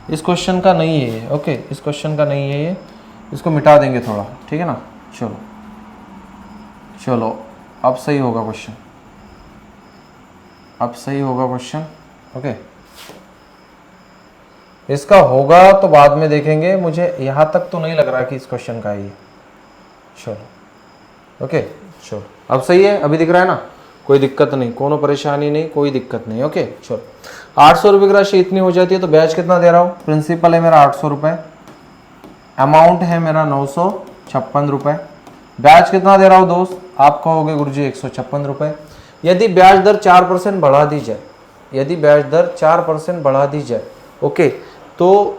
इस क्वेश्चन का नहीं है ये। ओके इस क्वेश्चन का नहीं है ये, इसको मिटा देंगे थोड़ा, ठीक है ना। चलो चलो अब सही होगा क्वेश्चन, अब सही होगा क्वेश्चन। ओके इसका होगा तो बाद में देखेंगे, मुझे यहां तक तो नहीं लग रहा कि इस क्वेश्चन का है ये। चलो ओके चलो अब सही है, अभी दिख रहा है ना, कोई दिक्कत नहीं, कोनो परेशानी नहीं, कोई दिक्कत नहीं। ओके चलो 800 रुपये की राशि इतनी हो जाती है तो ब्याज कितना दे रहा हूँ, प्रिंसिपल है मेरा 800 रुपये, अमाउंट है मेरा 956 रुपये, ब्याज कितना दे रहा हूँ दोस्त, आप कहोगे गुरुजी 156 रुपये। यदि ब्याज दर 4% बढ़ा दी जाए, यदि ब्याज दर 4% बढ़ा दी जाए, ओके तो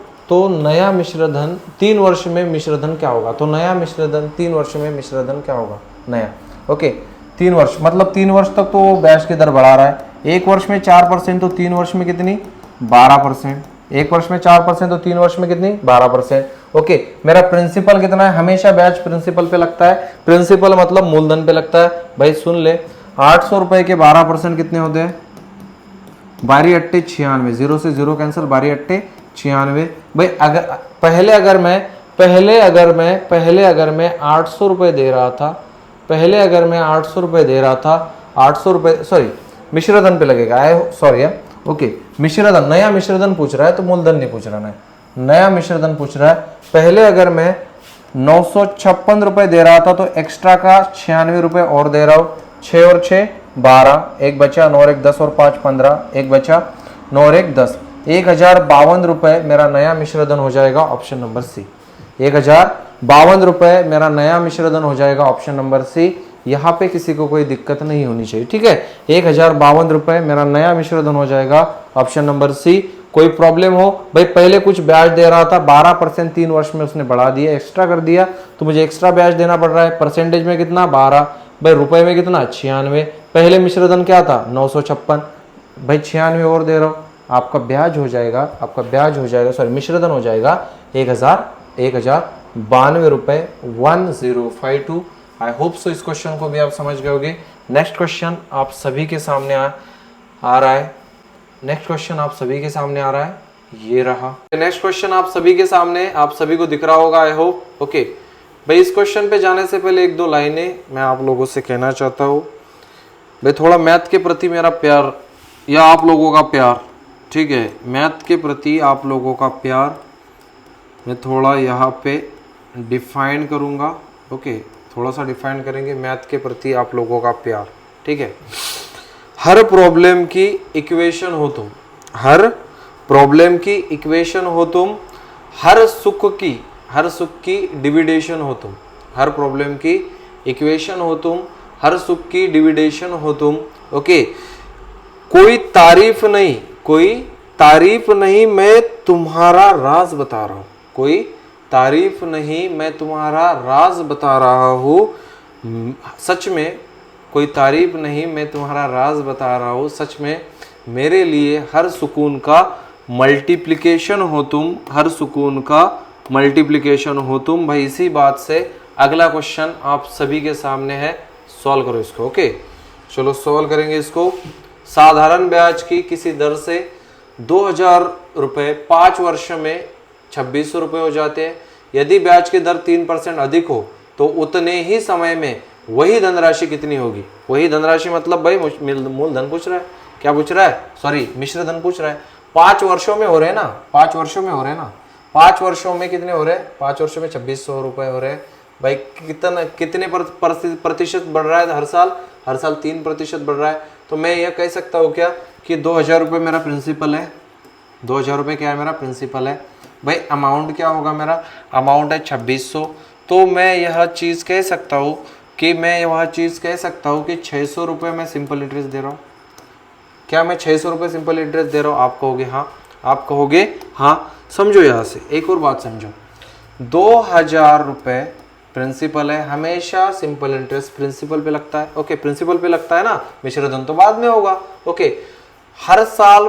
नया मिश्रधन 3 वर्ष में मिश्रधन क्या होगा, तो नया मिश्रधन 3 वर्ष में मिश्रधन क्या होगा नया। ओके 3 वर्ष मतलब 3 वर्ष तक तो ब्याज की दर बढ़ा रहा है, 1 वर्ष में 4% तो 3 वर्ष में कितनी 12%, 1 वर्ष में 4% तो 3 वर्ष में कितनी 12%। ओके मेरा प्रिंसिपल कितना है, हमेशा ब्याज प्रिंसिपल पे लगता है, प्रिंसिपल मतलब मूलधन पे लगता है। भाई सुन ले 800 रुपए के 12% कितने होते हैं, 12 अट्टे 96, 0 से 0 कैंसिल, 12 अट्टे 96। भाई अगर पहले अगर मैं 800 रुपए दे रहा था, पहले अगर मैं 800 रुपए दे रहा था, 800 रुपए सॉरी मिश्रधन पे लगेगा, सॉरी ओके मिश्रधन, नया मिश्रधन पूछ रहा है तो मूलधन नहीं पूछ रहा है, नया मिश्रधन पूछ रहा है। पहले अगर मैं 956 रुपए दे रहा था तो एक्स्ट्रा का 96 रुपए और दे रहा हूँ, 6 और 6 12, एक बचा 9 और 1 10 और 5 15, एक बचा 9 और 1 10, 1052 रुपए मेरा नया मिश्रधन हो जाएगा, ऑप्शन नंबर सी। 1052 रुपए मेरा नया मिश्रधन हो जाएगा, ऑप्शन नंबर सी। यहाँ पे किसी को कोई दिक्कत नहीं होनी चाहिए, ठीक है। 1052 रुपए मेरा नया मिश्रधन हो जाएगा, ऑप्शन नंबर सी। कोई प्रॉब्लम हो भाई, पहले कुछ ब्याज दे रहा था 12% 3 वर्ष में उसने बढ़ा दिया, एक्स्ट्रा कर दिया तो मुझे एक्स्ट्रा ब्याज देना पड़ रहा है। परसेंटेज में कितना 12, भाई रुपए में कितना 96, पहले मिश्रधन क्या था 956, भाई 96 और दे रहा हूँ, आपका ब्याज हो जाएगा, आपका ब्याज हो जाएगा सॉरी मिश्रधन हो जाएगा 1052 रुपए 1052। आई होप सो इस क्वेश्चन को भी आप समझ गए होंगे। नेक्स्ट क्वेश्चन आप सभी के सामने आ रहा है, नेक्स्ट क्वेश्चन आप सभी के सामने आ रहा है, ये रहा नेक्स्ट क्वेश्चन आप सभी के सामने, आप सभी को दिख रहा होगा आई होप। ओके भाई इस क्वेश्चन पे जाने से पहले 1-2 लाइनें मैं आप लोगों से कहना चाहता हूँ। भाई थोड़ा मैथ के प्रति मेरा प्यार या आप लोगों का प्यार, ठीक है, मैथ के प्रति आप लोगों का प्यार मैं थोड़ा यहाँ पे डिफाइन करूँगा। ओके थोड़ा सा डिफाइन करेंगे, मैथ के प्रति आप लोगों का प्यार, ठीक है। हर प्रॉब्लम की इक्वेशन हो तुम, हर प्रॉब्लम की इक्वेशन हो तुम, हर सुख की डिविडेशन हो तुम, हर प्रॉब्लम की इक्वेशन हो तुम, हर सुख की डिविडेशन हो तुम। ओके कोई तारीफ तारीफ नहीं, मैं तुम्हारा राज बता रहा हूं। कोई तारीफ नहीं, मैं तुम्हारा राज बता रहा हूं। सच में कोई तारीफ नहीं, मैं तुम्हारा राज बता रहा हूं। सच में मेरे लिए हर सुकून का मल्टीप्लिकेशन हो तुम, हर सुकून का मल्टीप्लिकेशन हो तुम। भाई इसी बात से अगला क्वेश्चन आप सभी के सामने है, सॉल्व करो इसको। ओके चलो सॉल्व करेंगे इसको। साधारण ब्याज की किसी दर से 2000 रुपये 5 वर्ष में 2600 रुपये हो जाते हैं। यदि ब्याज की दर 3% अधिक हो तो उतने ही समय में वही धनराशि कितनी होगी? वही धनराशि मतलब भाई मूलधन पूछ रहा है, क्या पूछ रहा है, सॉरी मिश्र धन पूछ रहा है। 5 वर्षों में हो रहे हैं ना, 5 वर्षों में हो रहे हैं ना, 5 वर्षों में कितने हो रहे हैं? 5 वर्षों में 2600 रुपये हो रहे हैं। भाई कितने प्रतिशत बढ़ रहा है हर साल? हर साल 3% बढ़ रहा है। तो मैं यह कह सकता हूँ क्या कि 2000 रुपये मेरा प्रिंसिपल है, 2000 रुपये क्या है मेरा प्रिंसिपल है। भाई अमाउंट क्या होगा मेरा? अमाउंट है 2600। तो मैं यह चीज़ कह सकता हूँ कि 600 रुपये मैं सिंपल इंटरेस्ट दे रहा हूँ। क्या मैं 600 रुपये सिंपल इंटरेस्ट दे रहा हूँ? आप कहोगे हाँ, आप कहोगे हाँ। समझो यहाँ से एक और बात समझो, 2000 रुपये प्रिंसिपल है, हमेशा सिंपल इंटरेस्ट प्रिंसिपल पे लगता है। ओके प्रिंसिपल पे लगता है ना, मिश्र धन तो बाद में होगा। ओके हर साल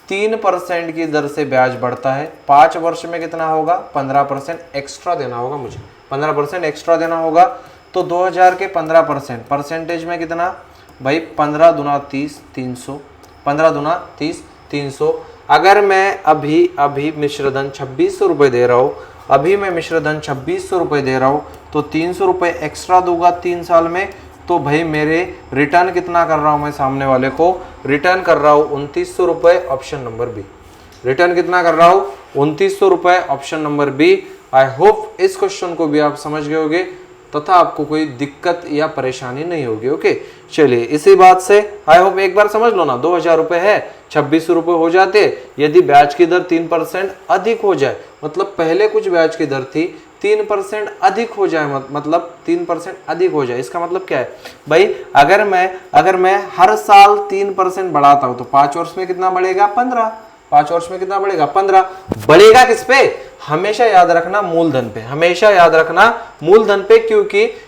3% की दर से ब्याज बढ़ता है। 5 वर्ष में कितना होगा? 15% एक्स्ट्रा देना होगा मुझे, 15% एक्स्ट्रा देना होगा। तो 2000 के 15% परसेंटेज में कितना भाई? 15 दूना 30, 300, 15 दूना 30, 300। अगर मैं अभी मिश्रधन 2600 रुपये दे रहा हूँ, अभी मैं मिश्रधन 2600 रुपये दे रहा हूँ, तो 300 रुपये एक्स्ट्रा दूंगा 3 साल में। तो भाई मेरे रिटर्न कितना कर रहा हूँ मैं? सामने वाले को रिटर्न कर रहा हूँ 2900 रुपये, ऑप्शन नंबर बी। रिटर्न कितना कर रहा हूँ? 2900 रुपये, option number B. I hope इस क्वेश्चन को भी आप समझ गए होंगे तथा आपको कोई दिक्कत या परेशानी नहीं होगी। ओके चलिए इसी बात से आई होप एक बार समझ लो ना, 2000 रुपये है, 2600 रुपये हो जाते यदि ब्याज की दर 3% अधिक हो जाए। मतलब पहले कुछ ब्याज की दर थी, 3% अधिक हो जाए, मतलब 3% अधिक हो जाए। इसका मतलब क्या है भाई? अगर मैं हर साल 3% बढ़ाता हूं तो 5 वर्ष में कितना बढ़ेगा? 15। 5 वर्ष में कितना बढ़ेगा? 15। बढ़ेगा किस पे? हमेशा याद रखना मूलधन पे, हमेशा याद रखना मूलधन पे।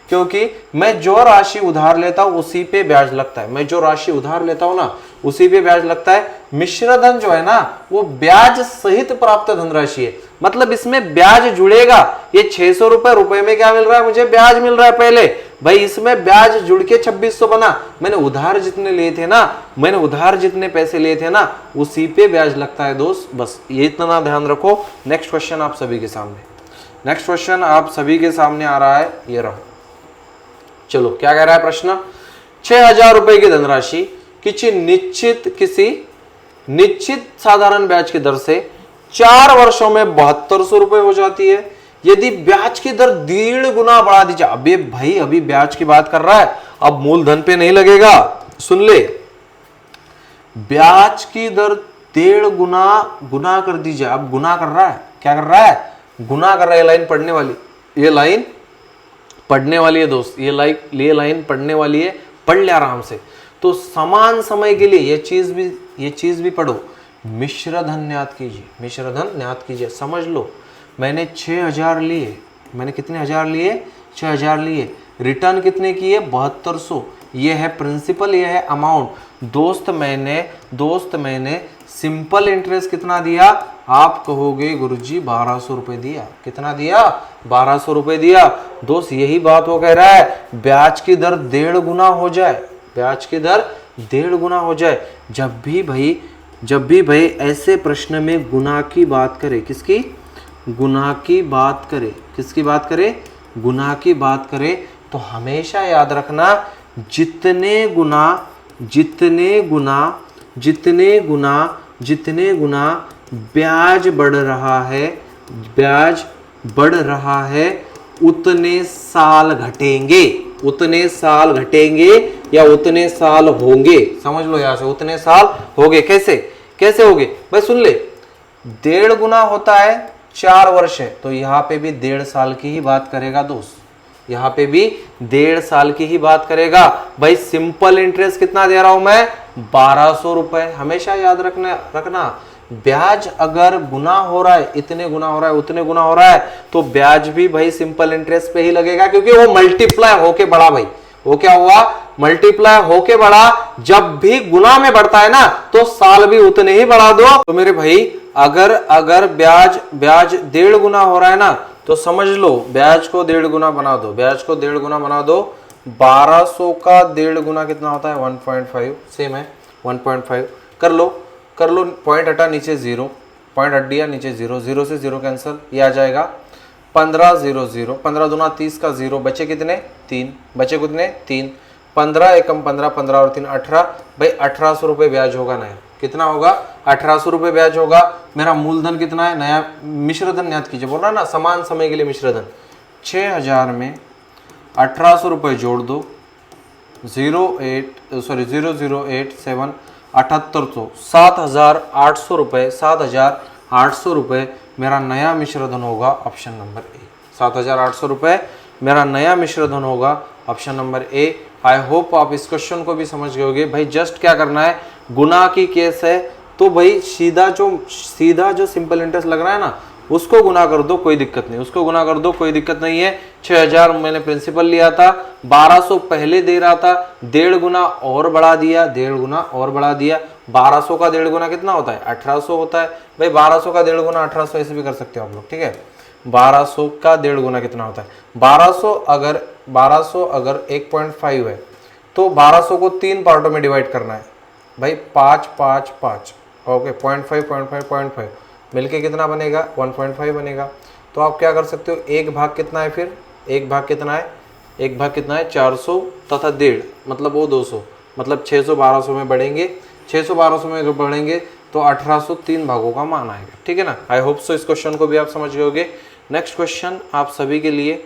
क्योंकि मैं जो राशि उधार लेता हूं उसी पे ब्याज लगता है। मैं जो राशि उधार लेता हूं ना उसी पे ब्याज लगता है। मिश्र धन जो है ना वो ब्याज सहित प्राप्त धनराशि है, मतलब इसमें ब्याज जुड़ेगा। ये 600 रुपए में क्या मिल रहा है मुझे? ब्याज मिल रहा है पहले। भाई इसमें ब्याज जुड़ के 2600 बना। मैंने उधार जितने लिए थे ना, मैंने उधार जितने पैसे लिए थे ना उसी पे ब्याज लगता है दोस्त। बस ये इतना ध्यान रखो। नेक्स्ट क्वेश्चन आप सभी के सामने, नेक्स्ट क्वेश्चन आप सभी के सामने आ रहा है, ये रहा। चलो क्या कह रहा है प्रश्न? 6000 रुपए की धनराशि किसी निश्चित साधारण ब्याज की दर से 4 वर्षों में 7200 रुपए हो जाती है। यदि ब्याज की दर 1.5 गुना बढ़ा दी जाए, अबे भाई अभी ब्याज की बात कर रहा है, अब मूलधन पे नहीं लगेगा। सुन ले, ब्याज की दर 1.5 गुना कर दी जाए। अब गुना कर रहा है, क्या कर रहा है? गुना कर रहा है। ये लाइन पढ़ने वाली, ये लाइन पढ़ने वाली है दोस्त, ये लाइन पढ़ने वाली है, पढ़ ले आराम से। तो समान समय के लिए ये चीज भी पढ़ो। मिश्र धन ज्ञात कीजिए, मिश्र धन ज्ञात कीजिए। समझ लो, मैंने 6000 लिए, मैंने कितने हजार लिए? 6000 लिए। रिटर्न कितने किए? 7200। ये है प्रिंसिपल, ये है अमाउंट। दोस्त मैंने सिंपल इंटरेस्ट कितना दिया? आप कहोगे गुरुजी 1200 रुपए दिया। कितना दिया? 1200 रुपए दिया। दोस्त यही बात वो कह रहा है, ब्याज की दर 1.5 गुना हो जाए, ब्याज की दर 1.5 गुना हो जाए। जब भी भाई ऐसे प्रश्न में गुना की बात करे, किसकी? गुना की बात करे। किसकी बात करे? गुना की बात करे। तो हमेशा याद रखना, जितने गुना ब्याज बढ़ रहा है उतने साल घटेंगे या उतने साल होंगे। समझ लो यहां से, उतने साल होंगे। कैसे होंगे भाई? सुन ले, 1.5 गुना होता है 4 वर्ष है, तो यहाँ पे भी 1.5 साल की ही बात करेगा दोस्त, यहाँ पे भी 1.5 साल की ही बात करेगा। भाई सिंपल इंटरेस्ट कितना दे रहा हूं मैं? 1200 रुपए। हमेशा याद रखना ब्याज अगर गुना हो रहा है, इतने गुना हो रहा है, उतने गुना हो रहा है, तो ब्याज भी भाई सिंपल इंटरेस्ट पे ही लगेगा, क्योंकि वो मल्टीप्लाई होके बढ़ा भाई। वो क्या हुआ? मल्टीप्लाई होके बढ़ा। जब भी गुना में बढ़ता है ना, तो साल भी उतने ही बढ़ा दो। तो मेरे भाई अगर ब्याज 1.5 गुना हो रहा है ना, तो समझ लो ब्याज को 1.5 गुना बना दो, ब्याज को 1.5 गुना बना दो। 1200 का 1.5 गुना कितना होता है? 1.5। सेम है 1.5। कर लो, पॉइंट हटा, नीचे 0, पॉइंट हट दिया, नीचे 0, 0 से 0 कैंसिल, ये आ जाएगा 15 0 0, 15 दूना 30 का 0, बचे कितने? 3, बचे कितने? 3, 15 एकम 15, 15 और 3 18। भाई 1800 रुपये ब्याज होगा नया। कितना होगा? 1800 रुपये ब्याज होगा। मेरा मूलधन कितना है? नया मिश्रधन याद कीजिए, बोल रहा ना समान समय के लिए मिश्रधन। 6000 में 1800 रुपये जोड़ दो, 008 7800, 7800 रुपये, 7800 रुपये मेरा नया मिश्रधन होगा, ऑप्शन नंबर ए। 7800 रुपये मेरा नया मिश्रधन होगा, option number A. I hope आप इस क्वेश्चन को भी समझ गए होंगे। भाई जस्ट क्या करना है, गुना की केस है तो भाई सीधा जो सिंपल इंटरेस्ट लग रहा है ना, उसको गुना कर दो, कोई दिक्कत नहीं, उसको गुना कर दो, कोई दिक्कत नहीं है। 6000 मैंने प्रिंसिपल लिया था, 1200 पहले दे रहा था, 1.5 गुना और बढ़ा दिया, 1.5 गुना और बढ़ा दिया। 1200 का 1.5 गुना कितना होता है? 1800 होता है। भाई 1200 का 1.5 गुना 1800 ऐसे भी कर सकते हो आप लोग, ठीक है। 1200 का 1.5 गुना कितना होता है? 1200 अगर 1.5 है, तो 1200 को 3 पार्टों में डिवाइड करना है भाई, 5 5 5, ओके, 0.5 मिलके कितना बनेगा? 1.5 बनेगा। तो आप क्या कर सकते हो, एक भाग कितना है? फिर एक भाग कितना है? 400 तथा 1.5 मतलब वो 200, मतलब 600 1200 में बढ़ेंगे, 600 1200 में बढ़ेंगे तो 1800 3 भागों का मान आएगा, ठीक है ना। आई होप सो इस क्वेश्चन को भी आप समझ गए होगे। नेक्स्ट क्वेश्चन आप सभी के लिए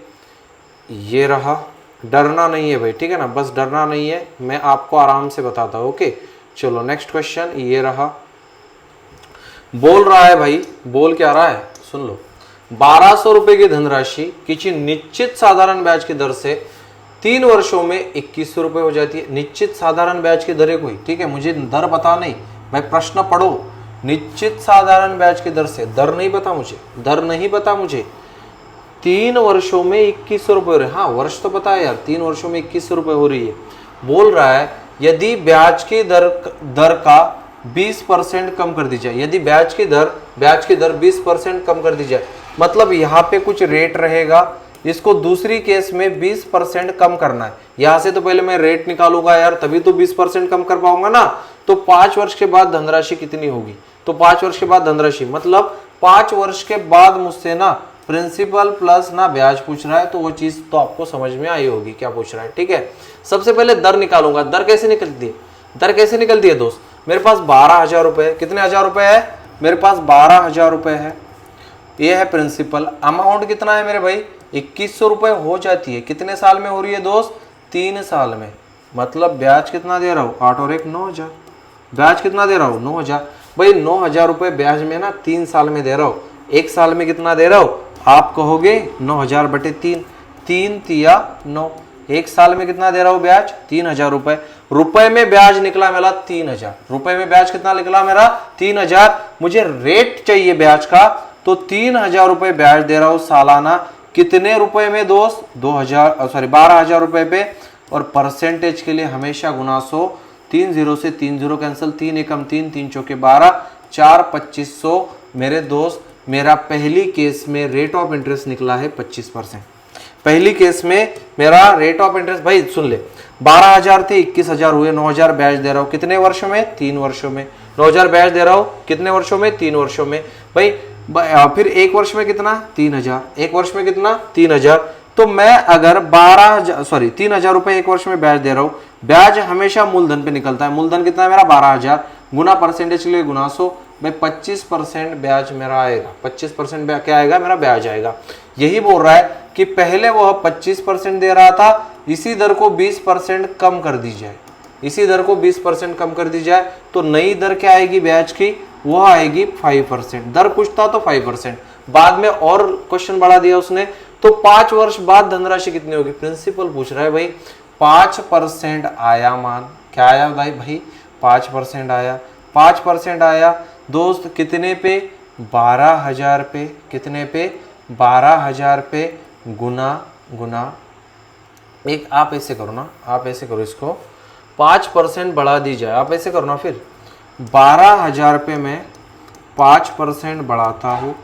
ये रहा। डरना नहीं है भाई, ठीक है ना, बस डरना नहीं है, मैं आपको आराम से बताता हूँ, ओके। चलो नेक्स्ट क्वेश्चन ये रहा। बोल रहा है भाई, बोल क्या रहा है सुन लो। 1200 रुपए की धनराशि किसी निश्चित साधारण ब्याज की दर से 3 वर्षों में 2100 रुपए हो जाती है। निश्चित साधारण ब्याज की दर है कोई, ठीक है, मुझे दर बता नहीं भाई, प्रश्न पढ़ो। निश्चित साधारण ब्याज की दर से, दर नहीं पता मुझे, 3 वर्षों में 2100 रुपए हो रहे हैं। हाँ वर्ष तो पता है यार, 3 वर्षों में 2100 रुपए हो रही है। बोल रहा है यदि ब्याज की दर का 20% कम कर दी जाए, यदि ब्याज की दर 20% कम कर दी जाए, मतलब यहाँ पे कुछ रेट रहेगा, इसको दूसरी केस में 20% कम करना है। यहाँ से तो पहले मैं रेट निकालूंगा यार, तभी तो 20% कम कर पाऊंगा ना। तो 5 वर्ष के बाद धनराशि कितनी होगी? तो 5 वर्ष के बाद धनराशि मतलब 5 वर्ष के बाद मुझसे ना प्रिंसिपल प्लस ना ब्याज पूछ रहा है, तो वो चीज तो आपको समझ में आई होगी क्या पूछ रहा है, ठीक है। सबसे पहले दर निकालूंगा। दर कैसे निकलती है दोस्त? मेरे पास 12,000 रुपए, कितने हजार रुपए है मेरे पास? 12,000 रुपए है। ये है प्रिंसिपल। अमाउंट कितना है मेरे भाई? 2100 रुपए हो जाती है। कितने साल में हो रही है दोस्त? 3 साल में। मतलब ब्याज कितना दे रहा हूँ? 8 और 1 9,000। ब्याज कितना दे रहा हूँ? 9,000। भाई 9,000 रुपए ब्याज में ना 3 साल में दे रहा हूँ। 1 साल में कितना दे रहा हूँ? आप कहोगे 9,000 बटे 3, 3 तिया 9। 1 साल में कितना दे रहा हूँ ब्याज? 3,000 रुपए। रुपए में ब्याज निकला मेरा 3,000। रुपए में ब्याज कितना निकला मेरा? 3,000। मुझे रेट चाहिए ब्याज का, तो 3,000 रुपए ब्याज दे रहा हूँ सालाना। कितने रुपए में दोस्त? 12,000 रुपए पे। और परसेंटेज के लिए हमेशा गुना 100, 3 0 से 3 0 कैंसिल, 3 एकम 3, 3 चौके 12, 4 2500 मेरे दोस्त। मेरा पहली केस में रेट ऑफ इंटरेस्ट निकला है 25%। पहली केस में मेरा रेट ऑफ इंटरेस्ट, भाई सुन ले, 12,000 थे 21,000 हुए, 9,000 ब्याज दे रहा हूँ। कितने वर्षों में? 3 वर्षों में। 9,000 ब्याज दे रहा हूँ कितने वर्षों में? 3 वर्षों में। भाई फिर 1 वर्ष में कितना? 3,000। 1 वर्ष में कितना? 3,000। तो मैं अगर 3,000 रुपए 1 वर्ष में ब्याज दे रहा हूँ। ब्याज हमेशा मूलधन पे निकलता है। मूलधन कितना है मेरा? 12,000 गुना परसेंटेज के लिए गुना 100। भाई 25% ब्याज मेरा आएगा। 25% क्या आएगा? मेरा ब्याज आएगा। यही बोल रहा है कि पहले वो 25% दे रहा था, इसी दर को 20% कम कर दी जाए। इसी दर को 20% कम कर दी जाए तो नई दर क्या आएगी ब्याज की? वो आएगी 5%। दर कुछ था तो 5%। बाद में और क्वेश्चन बढ़ा दिया उसने, तो 5 वर्ष बाद धनराशि कितनी होगी? प्रिंसिपल पूछ रहा है भाई। 5% आया मान, क्या आया भाई? 5% आया, 5% आया दोस्त कितने पे, 12,000 पे, कितने पे, 12,000 पे, गुना गुना, एक आप ऐसे करो ना, आप ऐसे करो इसको, 5% बढ़ा दी जाए, आप ऐसे करो ना, फिर 12,000 पे मैं 5% बढ़ाता हूँ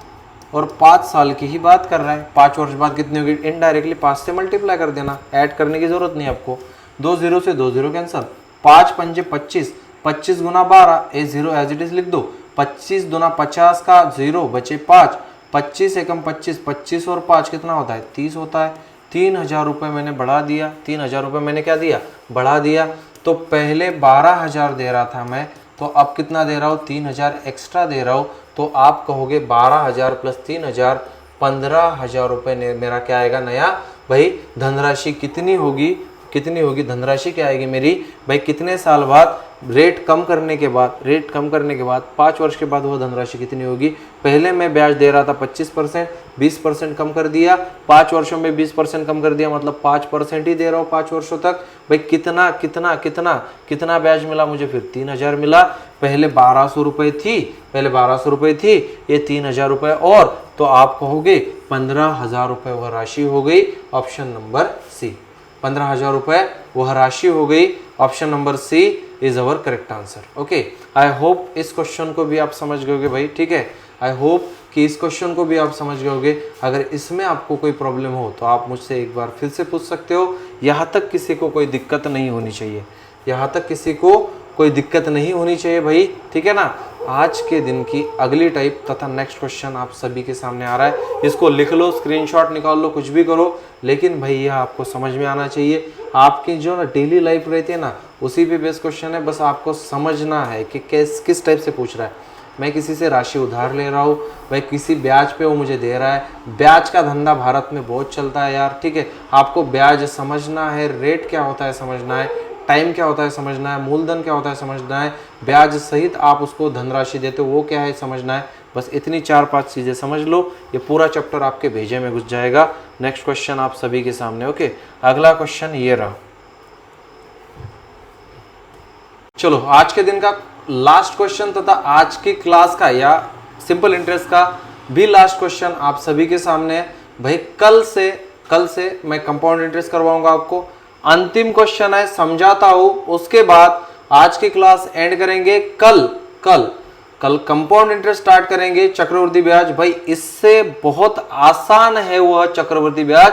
और 5 साल की ही बात कर रहा है, 5 वर्ष बाद कितनी होगी, इनडायरेक्टली 5 से मल्टीप्लाई कर देना, ऐड करने की जरूरत नहीं आपको, 2 जीरो से 2 जीरो कैंसल, 5 पंजे 25, 25 गुना 12, ए जीरो एज इट इज लिख दो, 25 दुना 50 का 0 बचे 5, 25 एकम 25, 25 और 5 कितना होता है, 30 होता है। 3,000 रुपये मैंने बढ़ा दिया, 3,000 रुपये मैंने क्या दिया, बढ़ा दिया। तो पहले 12,000 दे रहा था मैं, तो अब कितना दे रहा हूँ, 3,000 एक्स्ट्रा दे रहा हूँ। तो आप कहोगे 12,000 प्लस 3,000, 15,000 रुपये मेरा क्या आएगा नया, भाई धनराशि कितनी होगी, कितनी होगी धनराशि क्या आएगी मेरी, भाई कितने साल बाद, रेट कम करने के बाद, रेट कम करने के बाद 5 वर्ष के बाद वो धनराशि कितनी होगी। पहले मैं ब्याज दे रहा था 25%, 20% कम कर दिया, 5 वर्षों में 20% कम कर दिया, मतलब 5% ही दे रहा हूँ 5 वर्षों तक। भाई कितना कितना कितना कितना ब्याज मिला मुझे, फिर 3,000 मिला। पहले 1,200 रुपये थी, पहले 1,200 रुपये थी, ये 3,000 रुपये और, तो आप कहोगे 15,000 रुपये वह राशि हो गई, ऑप्शन नंबर सी, 15,000 रुपये वह राशि हो गई, option number C is our correct answer. Okay, I hope इस क्वेश्चन को भी आप समझ गए भाई, ठीक है, आई होप कि इस क्वेश्चन को भी आप समझ गए। अगर इसमें आपको कोई प्रॉब्लम हो तो आप मुझसे एक बार फिर से पूछ सकते हो, यहाँ तक किसी को कोई दिक्कत नहीं होनी चाहिए, यहाँ तक किसी को कोई दिक्कत नहीं होनी चाहिए भाई, ठीक है ना। आज के दिन की अगली टाइप तथा नेक्स्ट क्वेश्चन आप सभी के सामने आ रहा है, इसको लिख लो, स्क्रीनशॉट निकाल लो, कुछ भी करो, लेकिन भाई यह आपको समझ में आना चाहिए। आपकी जो ना डेली लाइफ रहती है ना, उसी पे बेस्ड क्वेश्चन है, बस आपको समझना है कि किस टाइप से पूछ रहा है। मैं किसी से राशि उधार ले रहा हूँ, भाई किसी ब्याज पे वो मुझे दे रहा है, ब्याज का धंधा भारत में बहुत चलता है यार, ठीक है। आपको ब्याज समझना है, रेट क्या होता है समझना है, टाइम क्या होता है समझना है, मूलधन क्या होता है समझना है, ब्याज सहित आप उसको धनराशि देते हो वो क्या है समझना है। बस इतनी 4-5 चीज़ें समझ लो, ये पूरा चैप्टर आपके भेजे में घुस जाएगा। नेक्स्ट क्वेश्चन आप सभी के सामने। ओके, अगला क्वेश्चन ये रहा। चलो आज के दिन का लास्ट क्वेश्चन तथा आज की क्लास का या सिंपल इंटरेस्ट का भी लास्ट क्वेश्चन आप सभी के सामने है भाई। कल से मैं कंपाउंड इंटरेस्ट करवाऊंगा आपको, अंतिम क्वेश्चन है, समझाता हूं, उसके बाद आज की क्लास एंड करेंगे। कल कंपाउंड इंटरेस्ट स्टार्ट करेंगे, चक्रवृद्धि ब्याज। भाई इससे बहुत आसान है वह चक्रवृद्धि ब्याज।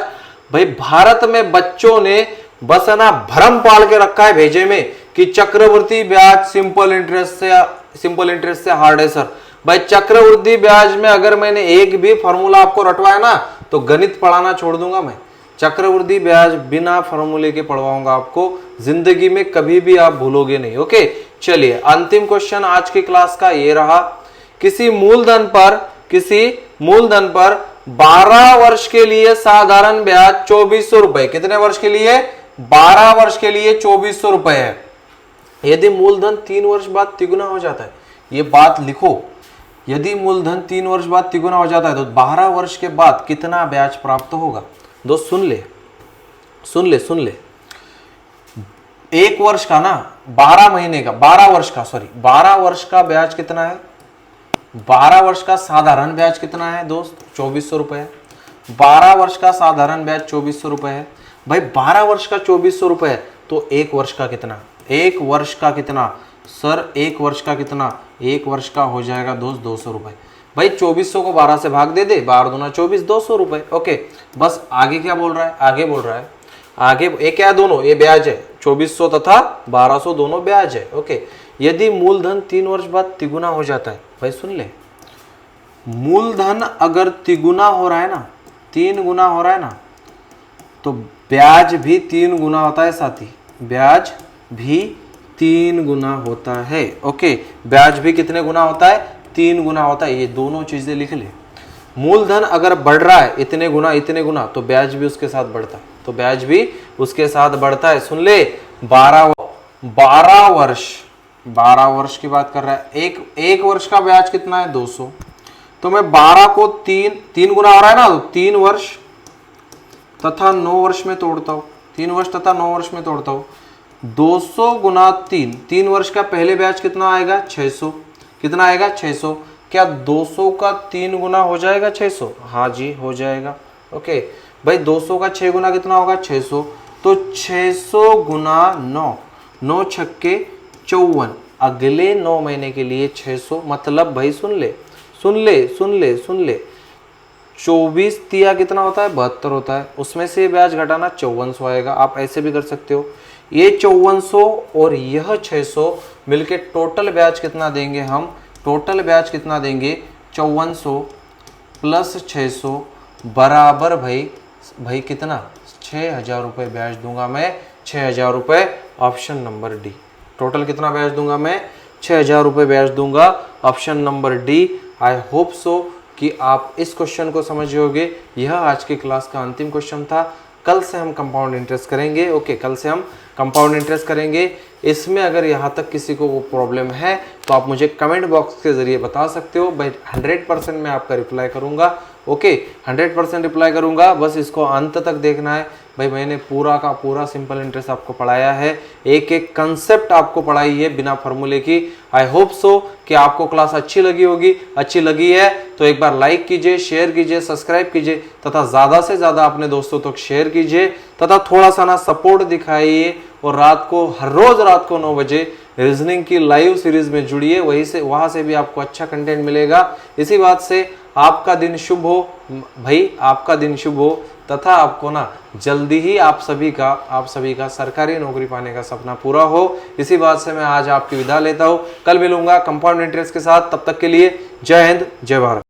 भाई भारत में बच्चों ने बस है ना भ्रम पाल के रखा है भेजे में कि चक्रवृद्धि ब्याज सिंपल इंटरेस्ट से हार्ड है सर। भाई चक्रवृद्धि ब्याज में अगर मैंने एक भी फॉर्मूला आपको रटवाया ना तो गणित पढ़ाना छोड़ दूंगा मैं। चक्रवृद्धि ब्याज बिना फॉर्मूले के पढ़वाऊंगा आपको, जिंदगी में कभी भी आप भूलोगे नहीं। ओके, चलिए अंतिम क्वेश्चन आज की क्लास का ये रहा। किसी मूलधन पर 12 वर्ष के लिए साधारण ब्याज 2,400 रुपए, कितने वर्ष के लिए, 12 वर्ष के लिए 2,400 रुपए है। यदि मूलधन 3 वर्ष बाद तिगुना हो जाता है, ये बात लिखो, यदि मूलधन 3 वर्ष बाद तिगुना हो जाता है तो 12 वर्ष के बाद कितना ब्याज प्राप्त होगा। दोस्त सुन ले, 1 वर्ष का ना 12 महीने का 12 वर्ष का ब्याज कितना है, 12 वर्ष का साधारण ब्याज कितना है दोस्त, 2,400 रुपए है। 12 वर्ष का साधारण ब्याज 2,400 रुपए है। भाई 12 वर्ष का 2,400 रुपए है तो 1 वर्ष का कितना, 1 वर्ष का कितना सर, 1 वर्ष का कितना, 1 वर्ष का हो जाएगा दोस्त 200 रुपए। भाई 2,400 को 12 से भाग दे दे, 12 दूना 24, 200 रुपए। ओके, बस आगे क्या बोल रहा है, आगे ये क्या है, दोनों ये ब्याज है, 2,400 तथा 1,200 दोनों ब्याज है। ओके, यदि मूलधन 3 वर्ष बाद तिगुना हो जाता है, भाई सुन ले, मूलधन अगर तिगुना हो रहा है ना, 3 गुना हो रहा है ना, तो ब्याज भी 3 गुना होता है साथी, ब्याज भी 3 गुना होता है। ओके, ब्याज भी कितने गुना होता है, 3 गुना होता है। ये दोनों चीजें लिख ले। मूलधन अगर बढ़ रहा है इतने गुना तो ब्याज भी उसके साथ बढ़ता है, तो ब्याज भी उसके साथ बढ़ता है। सुन ले, 12 वर्ष की बात कर रहा है। एक वर्ष का ब्याज कितना है, 200। तो मैं 12 को 3 गुना हो रहा है ना, तो 3 वर्ष तथा 9 वर्ष में तोड़ता हूं, 3 वर्ष तथा 9 वर्ष में तोड़ता हूं। 200 गुना 3, 3 वर्ष का पहले ब्याज कितना आएगा 600, कितना आएगा 600। क्या 200 का 3 गुना हो जाएगा 600? हाँ जी हो जाएगा। ओके भाई 200 का 6 गुना कितना होगा 600, तो 600 गुना 9, 9 छक्के 54, अगले 9 महीने के लिए 600, मतलब भाई सुन ले सुन ले सुन ले सुन ले, 24 तिया कितना होता है 72 होता है, उसमें से ब्याज घटाना 5400 आएगा। आप ऐसे भी कर सकते हो, ये 5400 और यह 600 मिलके टोटल ब्याज कितना देंगे हम, टोटल ब्याज कितना देंगे 5400 प्लस 600 बराबर भाई कितना 6000 रुपये ब्याज दूंगा मैं, 6000 रुपये, ऑप्शन नंबर डी। टोटल कितना ब्याज दूंगा मैं 6000 रुपये ब्याज दूंगा, ऑप्शन नंबर डी। आई होप सो कि आप इस क्वेश्चन को समझ होगे। यह आज की क्लास का अंतिम क्वेश्चन था। कल से हम कंपाउंड इंटरेस्ट करेंगे। ओके कल से हम कंपाउंड इंटरेस्ट करेंगे। इसमें अगर यहाँ तक किसी को प्रॉब्लम है तो आप मुझे कमेंट बॉक्स के जरिए बता सकते हो। भाई 100% मैं आपका रिप्लाई करूँगा। ओके 100% रिप्लाई करूँगा। बस इसको अंत तक देखना है। भाई मैंने पूरा का पूरा सिंपल इंटरेस्ट आपको पढ़ाया है, एक एक कंसेप्ट आपको पढ़ाई है बिना फॉर्मूले की। आई होप सो कि आपको क्लास अच्छी लगी होगी। अच्छी लगी है तो एक बार लाइक कीजिए, शेयर कीजिए, सब्सक्राइब कीजिए तथा ज़्यादा से ज़्यादा अपने दोस्तों तक शेयर कीजिए तथा थोड़ा सा ना सपोर्ट दिखाइए। और रात को हर रोज़ रात को 9 बजे रीजनिंग की लाइव सीरीज में जुड़िए, वहाँ से भी आपको अच्छा कंटेंट मिलेगा। इसी बात से आपका दिन शुभ हो भाई, आपका दिन शुभ हो तथा आपको ना जल्दी ही आप सभी का सरकारी नौकरी पाने का सपना पूरा हो। इसी बात से मैं आज आपकी विदा लेता हूँ। कल मिलूंगा कंपाउंड इंटरेस्ट के साथ। तब तक के लिए जय हिंद, जय भारत।